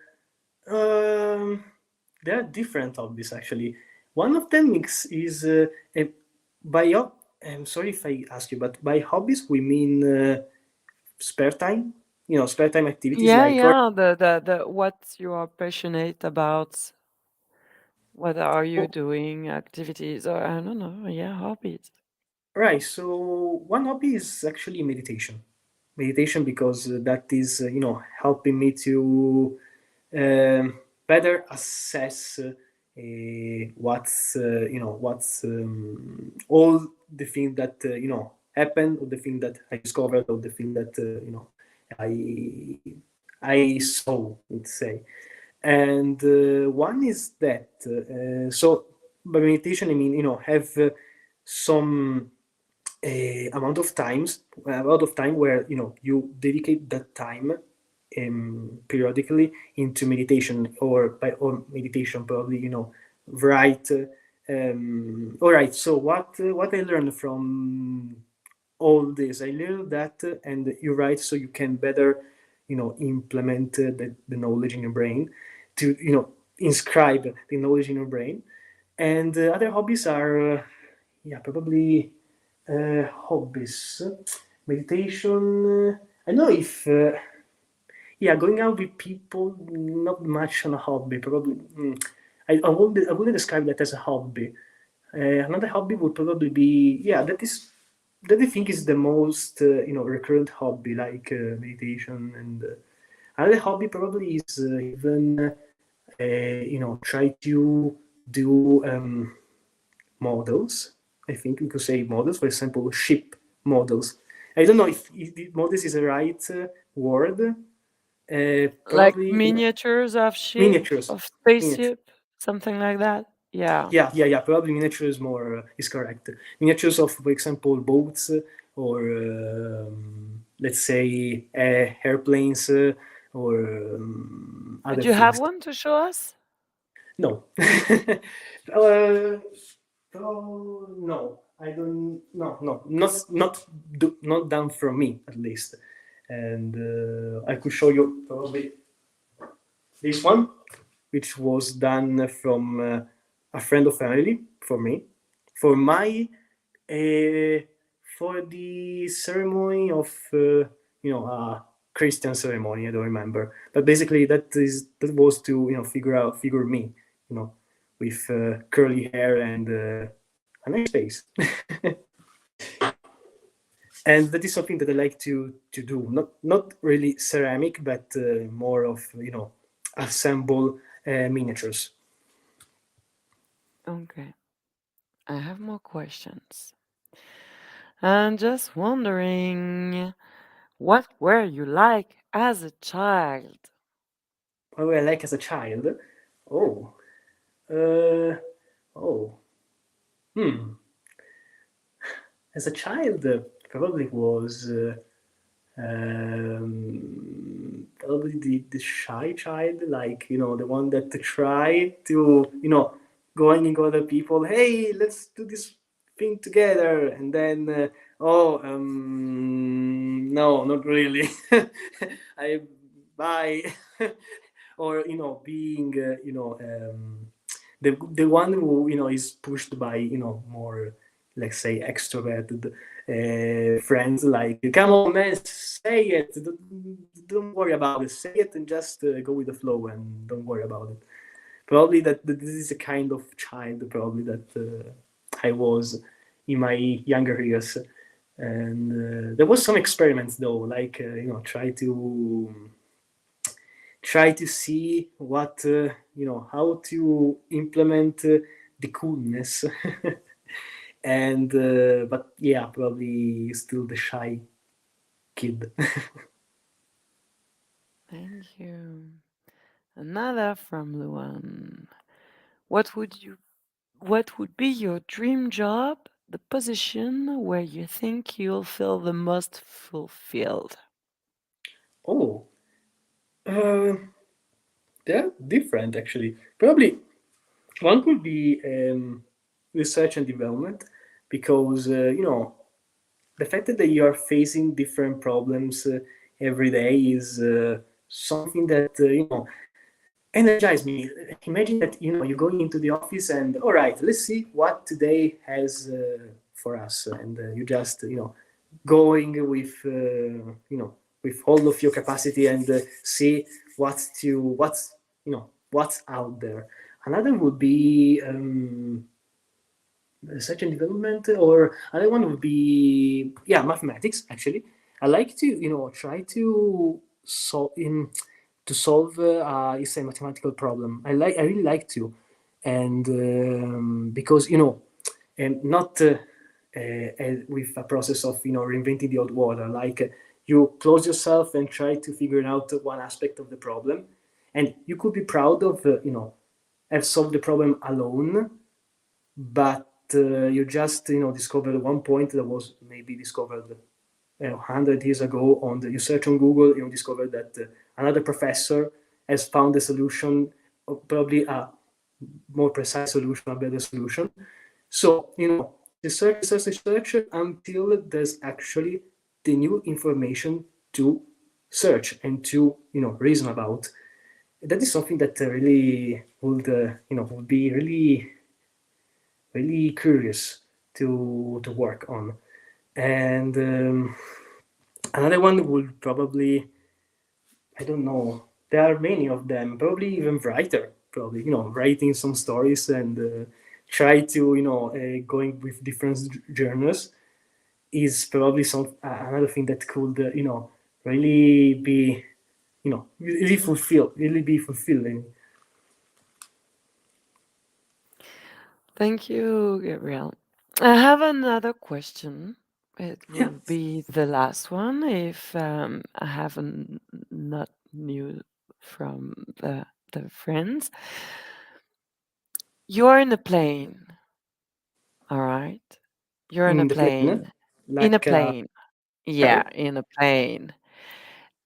there are different hobbies actually. One of them is by your. I'm sorry if I ask you, but by hobbies we mean spare time. You know, spare time activities Yeah, like. Or yeah, the what you are passionate about, what are you doing, activities, or I don't know, yeah, hobbies. right. So one hobby is actually meditation. Meditation because that is helping me to um, better assess what's all the thing that happened, or the thing that I discovered, or the thing that I I saw, let's say. And one is that so by meditation I mean have some amount of time where you dedicate that time periodically into meditation, or meditation probably right. All right. So what I learned from all this, I learned that, and you're right. So you can better implement the knowledge in your brain, to inscribe the knowledge in your brain. And other hobbies are yeah, probably hobbies, meditation. I know if yeah, going out with people, not much on a hobby. Probably, I wouldn't describe that as a hobby. Another hobby would probably be, yeah, that I think is the most recurrent hobby, like meditation. And another hobby probably is even try to do models. I think we could say models, for example, ship models. I don't know if models is the right word. Like Probably miniatures of ship, miniatures. of Miniatures. spaceship, something like that. Yeah. Yeah. Probably miniatures more is correct. Miniatures of, for example, boats, or let's say airplanes, or Do other you have things. one to show us? No. uh, oh no, I don't. No, no, not done from me at least. And I could show you probably this one, which was done from a friend of family for me, for my uh, for the ceremony of a Christian ceremony. I don't remember, but basically that was to figure me, you know, with curly hair and a nice face. And that is something that I like to do. Not really ceramic, but more of assemble miniatures. Okay. I have more questions. I'm just wondering, what were you like as a child? What were I like as a child? Oh, uh, oh, hmm. As a child, probably was probably the shy child, like the one that try to going into other people. Hey, let's do this thing together, and then oh, no, not really. I bye. Or being the one who is pushed by more, let's say, extroverted friends, like, come on man, say it, don't worry about it, say it, and just go with the flow and don't worry about it. Probably that this is a kind of child probably that I was in my younger years. And there was some experiments though, like try to see what how to implement the coolness. And but yeah, probably still the shy kid. Thank you. Another from Luan. What would you what would be your dream job, the position where you think you'll feel the most fulfilled? Oh, uh, they're different actually. Probably one could be research and development, because the fact that you are facing different problems every day is something that energize me. Imagine that you're going into the office and all right, let's see what today has for us, and you just going with with all of your capacity and see what's out there. Another would be research and development, or another one would be mathematics. Actually, I like to try to solve is a mathematical problem. I really like to, and because and not with a process of reinventing the old water. Like you close yourself and try to figure out one aspect of the problem, and you could be proud of have solved the problem alone, but you just discovered one point that was maybe discovered 100 years ago. You search on Google, you discover that another professor has found a solution, probably a more precise solution, a better solution. So research until there's actually the new information to search and to reason about. That is something that really would be really curious to work on. And another one would probably, I don't know, there are many of them, probably even writer, probably, writing some stories and try to, going with different genres is probably another thing that could, really be, really be fulfilling. Thank you, Gabriel. I have another question. It Yeah, will be the last one if I haven't not new from the friends. You're in a plane, all right? You're in a in the plane, plane. In a like, plane. sorry, Yeah, in a plane.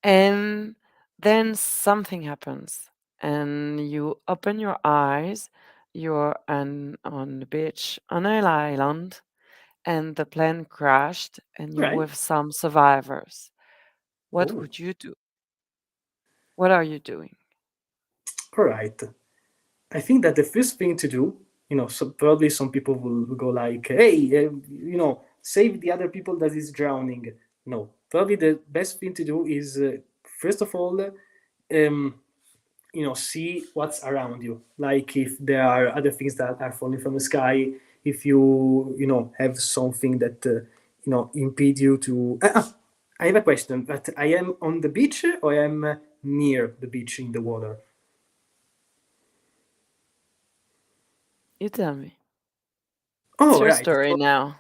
And then something happens, and you open your eyes. You're on the beach on an island, and the plane crashed, and all you're right, with some survivors. What oh, would you do? What are you doing? all right. I think that the first thing to do, so probably some people will go like, "Hey, save the other people that is drowning." No, probably the best thing to do is first of all, see what's around you. Like if there are other things that are falling from the sky, if have something that impede you to. I have a question, but I am on the beach or I am near the beach in the water. You tell me. It's Oh, your right. story So now.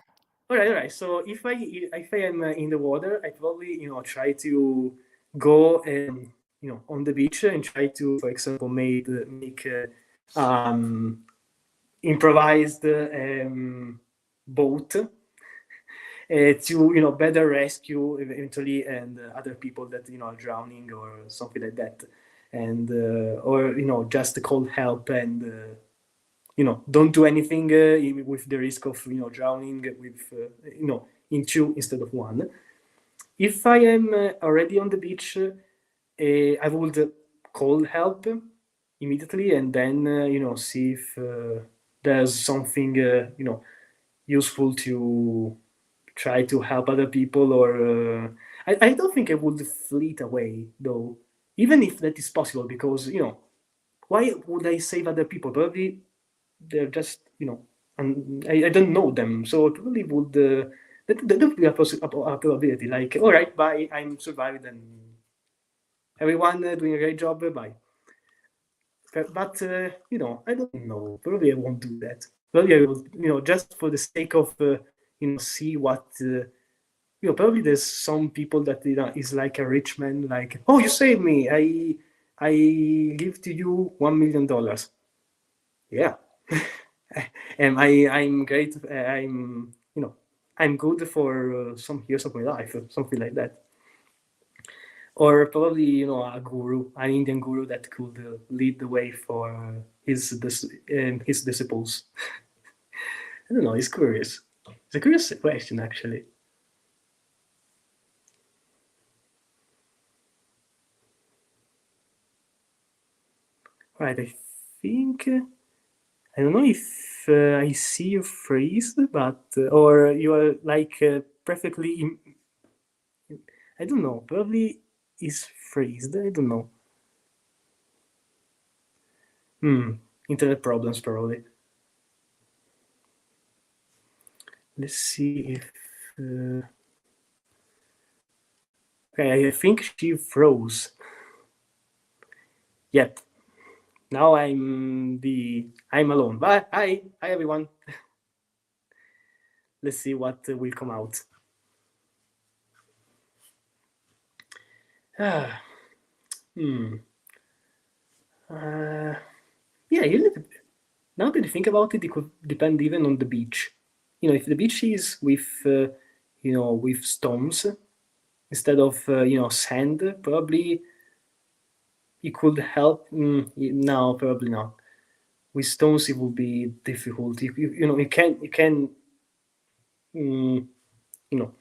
all right, all right. So if I am in the water, I probably try to go on the beach and try to, for example, make improvised boat to better rescue eventually and other people that are drowning or something like that, and or just call help and. Don't do anything with the risk of drowning with in two instead of one. If I am already on the beach, I would call help immediately and then see if there's something useful to try to help other people, or I don't think I would flee away though, even if that is possible, because why would I save other people? Probably they're just and I don't know them, so it really would that would be a probability. Like, all right, bye, I'm survived, and everyone doing a great job, bye. But I don't know. Probably I won't do that. Probably I will, just for the sake of see what. Probably there's some people that is like a rich man, like, oh, you saved me. I give to you $1 million. Yeah. And I'm great. I'm good for some years of my life, or something like that. Or probably a guru, an Indian guru that could lead the way for his disciples. I don't know. It's curious. It's a curious question, actually. Right, I think I don't know if I see you freeze, but or you are like perfectly. I don't know. Probably is freezed. I don't know. Hmm. Internet problems probably. Let's see if. Okay, I think she froze. Yep. Now I'm alone. Bye. Hi everyone. Let's see what will come out. Ah. Hmm. Uh, yeah. Now that you think about it, it could depend even on the beach. If the beach is with with stones instead of sand, probably it could help. No, probably not. With stones, it would be difficult. You can mm, you know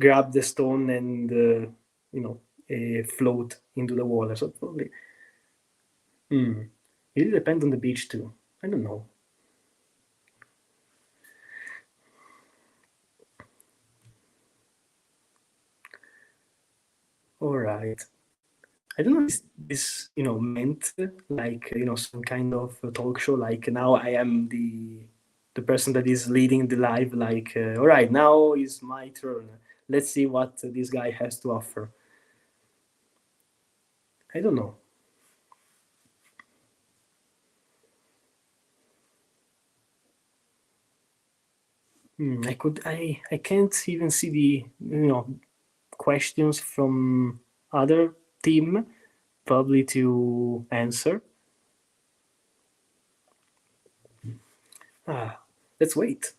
grab the stone and you know float into the water. So probably it really depends on the beach too. I don't know. All right. I don't know if this meant like some kind of talk show. Like now I am the person that is leading the live. Like all right, now is my turn. Let's see what this guy has to offer. I don't know. I can't even see the questions from other team probably to answer. Ah, let's wait.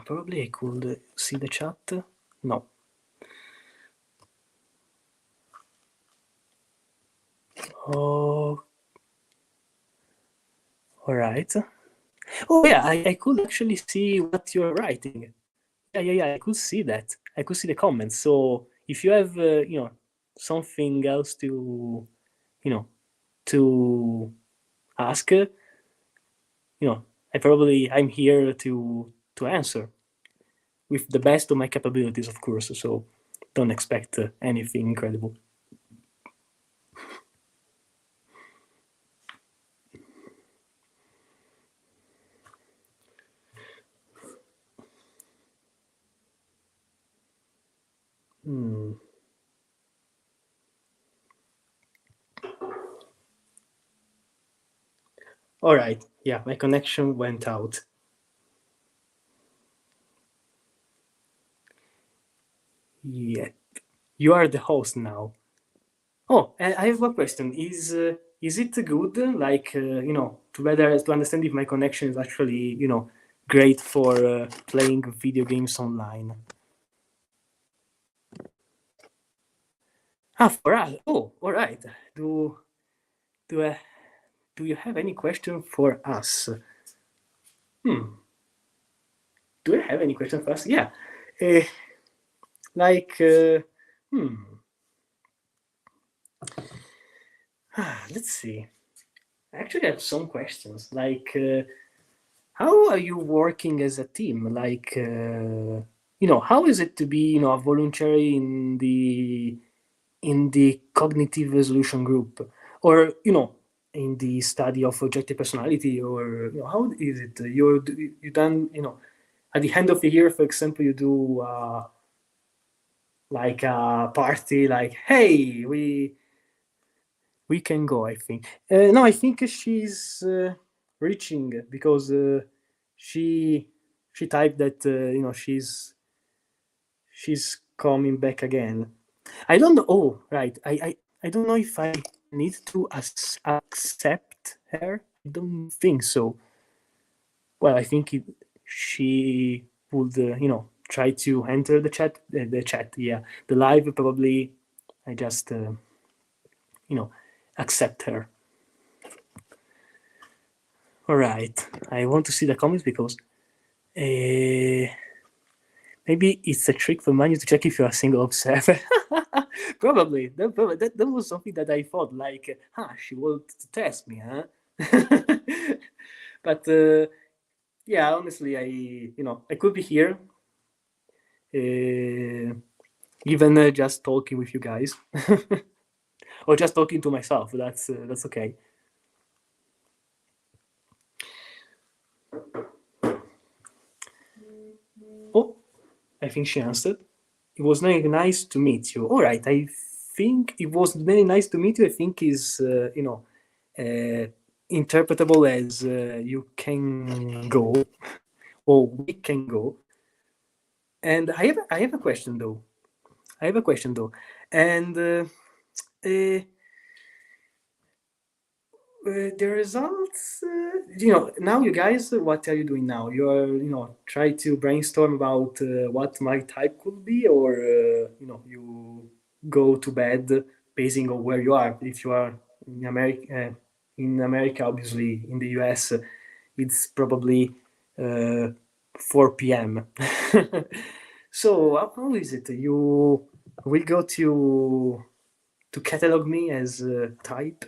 Probably I could see the chat. No. Oh, all right. Oh yeah, I could actually see what you're writing. Yeah. I could see that. I could see the comments. So if you have something else you know to ask, I'm here to answer with the best of my capabilities, of course. So don't expect anything incredible. Hmm. All right. Yeah, my connection went out. Yeah, you are the host now. Oh, I have one question. Is it good, like to understand if my connection is actually great for playing video games online? Ah, for us. Oh, all right. Do uh, do you have any question for us? Hmm. Do you have any question for us? Yeah. Uh, like, hmm. Let's see. I actually have some questions. Like, how are you working as a team? Like, how is it to be, a voluntary in the cognitive resolution group, or in the study of objective personality, or how is it? You done, at the end of the year, for example, you do like a party, like, hey, we can go. I think. No, I think she's reaching because she she typed that she's coming back again. I don't know. Oh, right. I don't know if I need to accept her. I don't think so. Well, I think she would try to enter the chat. Yeah, the live probably. I just you know accept her. All right. I want to see the comments because uh, maybe it's a trick for Manu to check if you're a single observer. Probably. That was something that I thought, like, she will test me, huh? But yeah, honestly, I could be here, uh, even just talking with you guys, or just talking to myself. That's okay. Oh, I think she answered. It was very nice to meet you. All right, I think it was very nice to meet you. I think is interpretable as you can go or we can go. And I have a question though. I have a question though, and uh, the results. Now you guys, what are you doing now? You are try to brainstorm about what my type could be, or you go to bed basing on where you are. If you are in America, obviously in the US, it's probably uh, 4 p.m. So how is it? You will go to catalog me as type.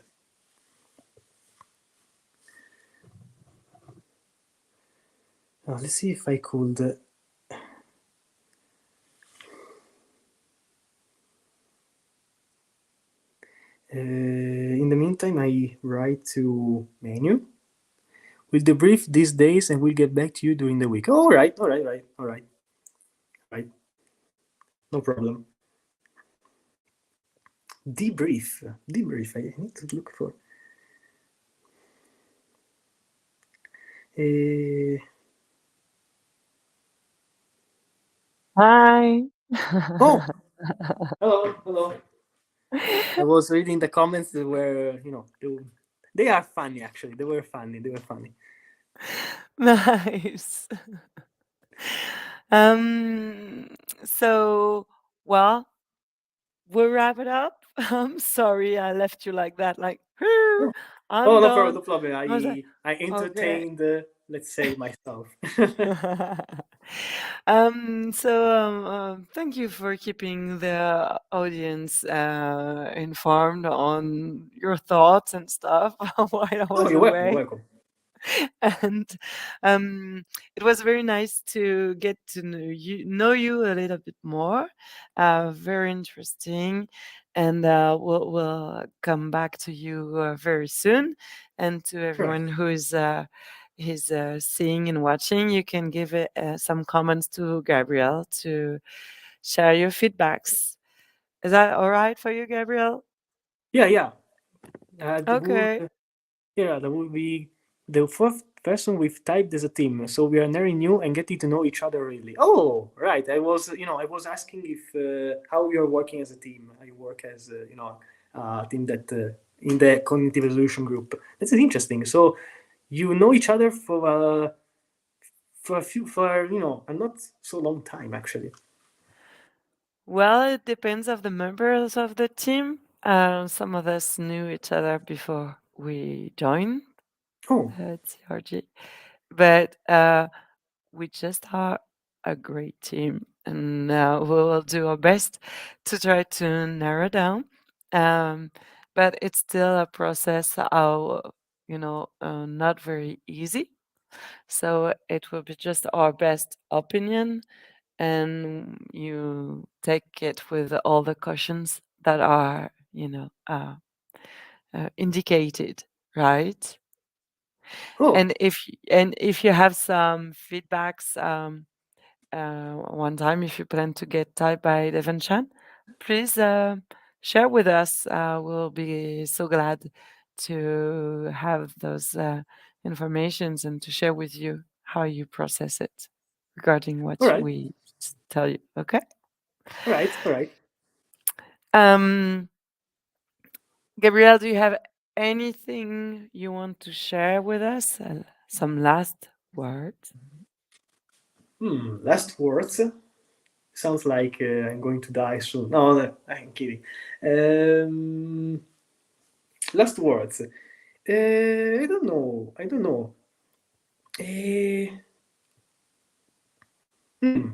Let's see if I could. In the meantime, I write to menu. We'll debrief these days and we'll get back to you during the week. All right, all right, right, all right, right. No problem. Debrief, debrief. I need to look for. Uh, Hi. oh, hello, hello. I was reading the comments that were, they are funny actually. They were funny. They were funny. Nice. Um, so, well, we'll wrap it up. I'm sorry I left you like that, like, Oh, I'm oh, no problem, done. no problem. I was like, I okay. entertained, let's say myself. Thank you for keeping the audience informed on your thoughts and stuff while I Oh, was you're welcome. You're away. welcome. And it was very nice to get to know you a little bit more. Very interesting, and we'll come back to you very soon. And to All right. everyone who's seeing and watching, you can give it, some comments to Gabriel to share your feedbacks. Is that all right for you, Gabriel? Yeah, yeah. The would, Okay. yeah, that would be the fourth person we've typed as a team. So we are very new and getting to know each other really. Oh, right. I was asking if how you are working as a team. I work as a team that in the cognitive resolution group. That's interesting. So you know each other for a not so long time actually. Well, it depends of the members of the team. Some of us knew each other before we joined Oh, TRG, but we just are a great team, and we will do our best to try to narrow down. Um, but it's still a process, not very easy. So it will be just our best opinion, and you take it with all the cautions that are, indicated, right? oh, And if you have some feedbacks, one time, if you plan to get typed by Devanchan, please share with us. We'll be so glad to have those informations and to share with you how you process it regarding all what right, we tell you. Okay. all right, all right. Um, Gabrielle, do you have anything you want to share with us? Some last words? Last words. Sounds like I'm going to die soon. No, no, I'm kidding. Um, Last words. I don't know. I don't know. Eh, hmm.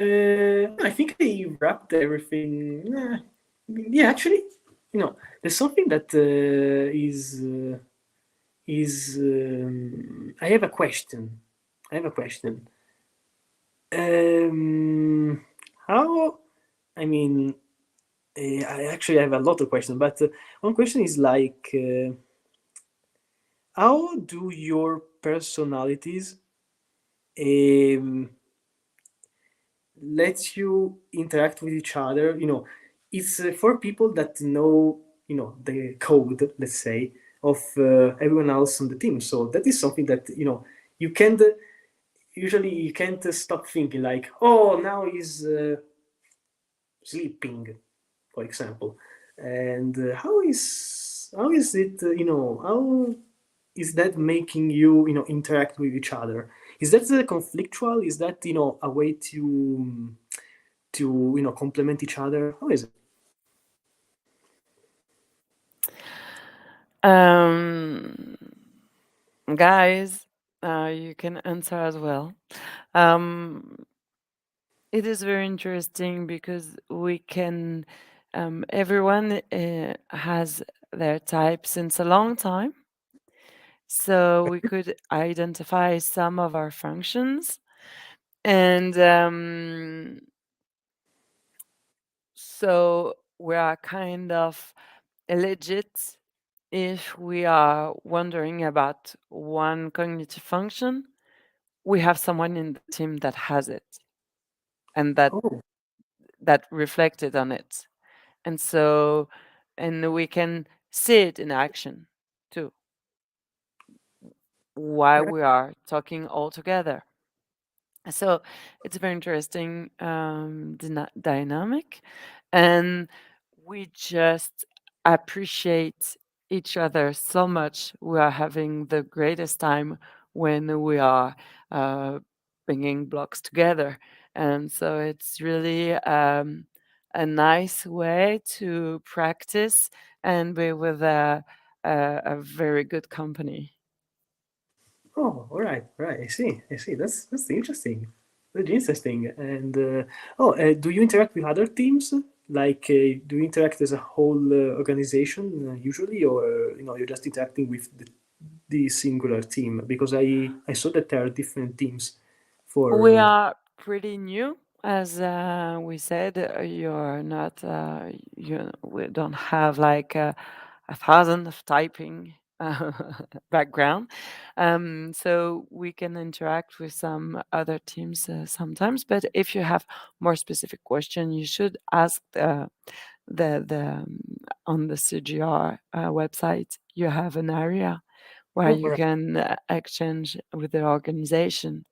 I think I wrapped everything. Yeah, actually, there's something that is. I have a question. I have a question. Um, how? I mean, I actually have a lot of questions, but one question is like, how do your personalities um, lets you interact with each other. It's for people that know, the code, let's say, of everyone else on the team. So that is something that you can't usually you can't stop thinking like, oh, now he's sleeping, for example. And how is it? How is that making you interact with each other? Is that conflictual? Is that a way to complement each other? How is it? Um, Guys, you can answer as well. Um, it is very interesting because we can, everyone has their type since a long time. So we could identify some of our functions. And so we are kind of legit if we are wondering about one cognitive function. We have someone in the team that has it and Oh, that reflected on it. And so, and we can see it in action too, while right. we are talking all together. So it's a very interesting dynamic, and we just appreciate each other so much. We are having the greatest time when we are uh, bringing blocks together, and so it's really a nice way to practice and be with a very good company. Oh, all right, right. I see. I see. That's interesting. Very interesting. And do you interact with other teams? Like, do you interact as a whole organization usually, or you're just interacting with the singular team? Because I saw that there are different teams We for. are pretty new, as we said. You're not. We don't have like a thousand of typing background, so we can interact with some other teams sometimes. But if you have more specific question, you should ask the on the CGR website. You have an area where Oh, you all right. can exchange with the organization.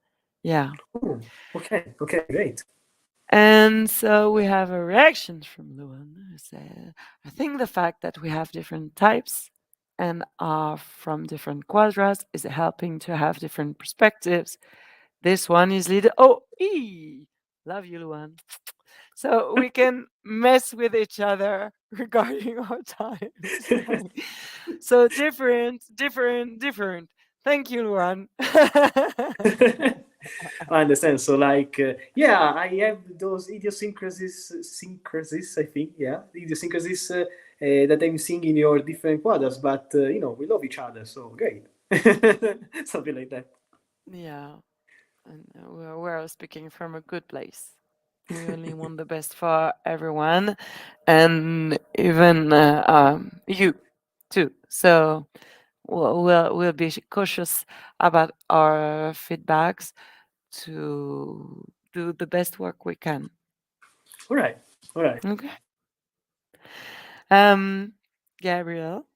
Yeah. Oh, okay. Okay, great. And so we have a reaction from Luan who said, I think the fact that we have different types and are from different quadras is helping to have different perspectives. This one is leader. Oh, love you, Luan. So we can mess with each other regarding our times. So different, different, different. Thank you, Luan. I understand. So, like, yeah, I have those syncrasies. I think, yeah, idiosyncrasies that I'm seeing in your different quadrants. But we love each other, so great. Something like that. Yeah. And we're speaking from a good place. We only want the best for everyone, and even you too. So we'll be cautious about our feedbacks to do the best work we can. All right, all right. Okay. Um, Gabriel,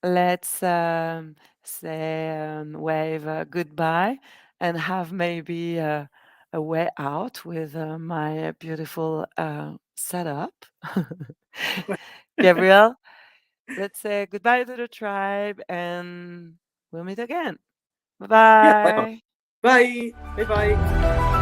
let's say wave goodbye and have maybe a way out with my beautiful setup. Gabriel, let's say goodbye to the tribe and we'll meet again. Bye Yeah, why not? bye. Bye, bye, bye.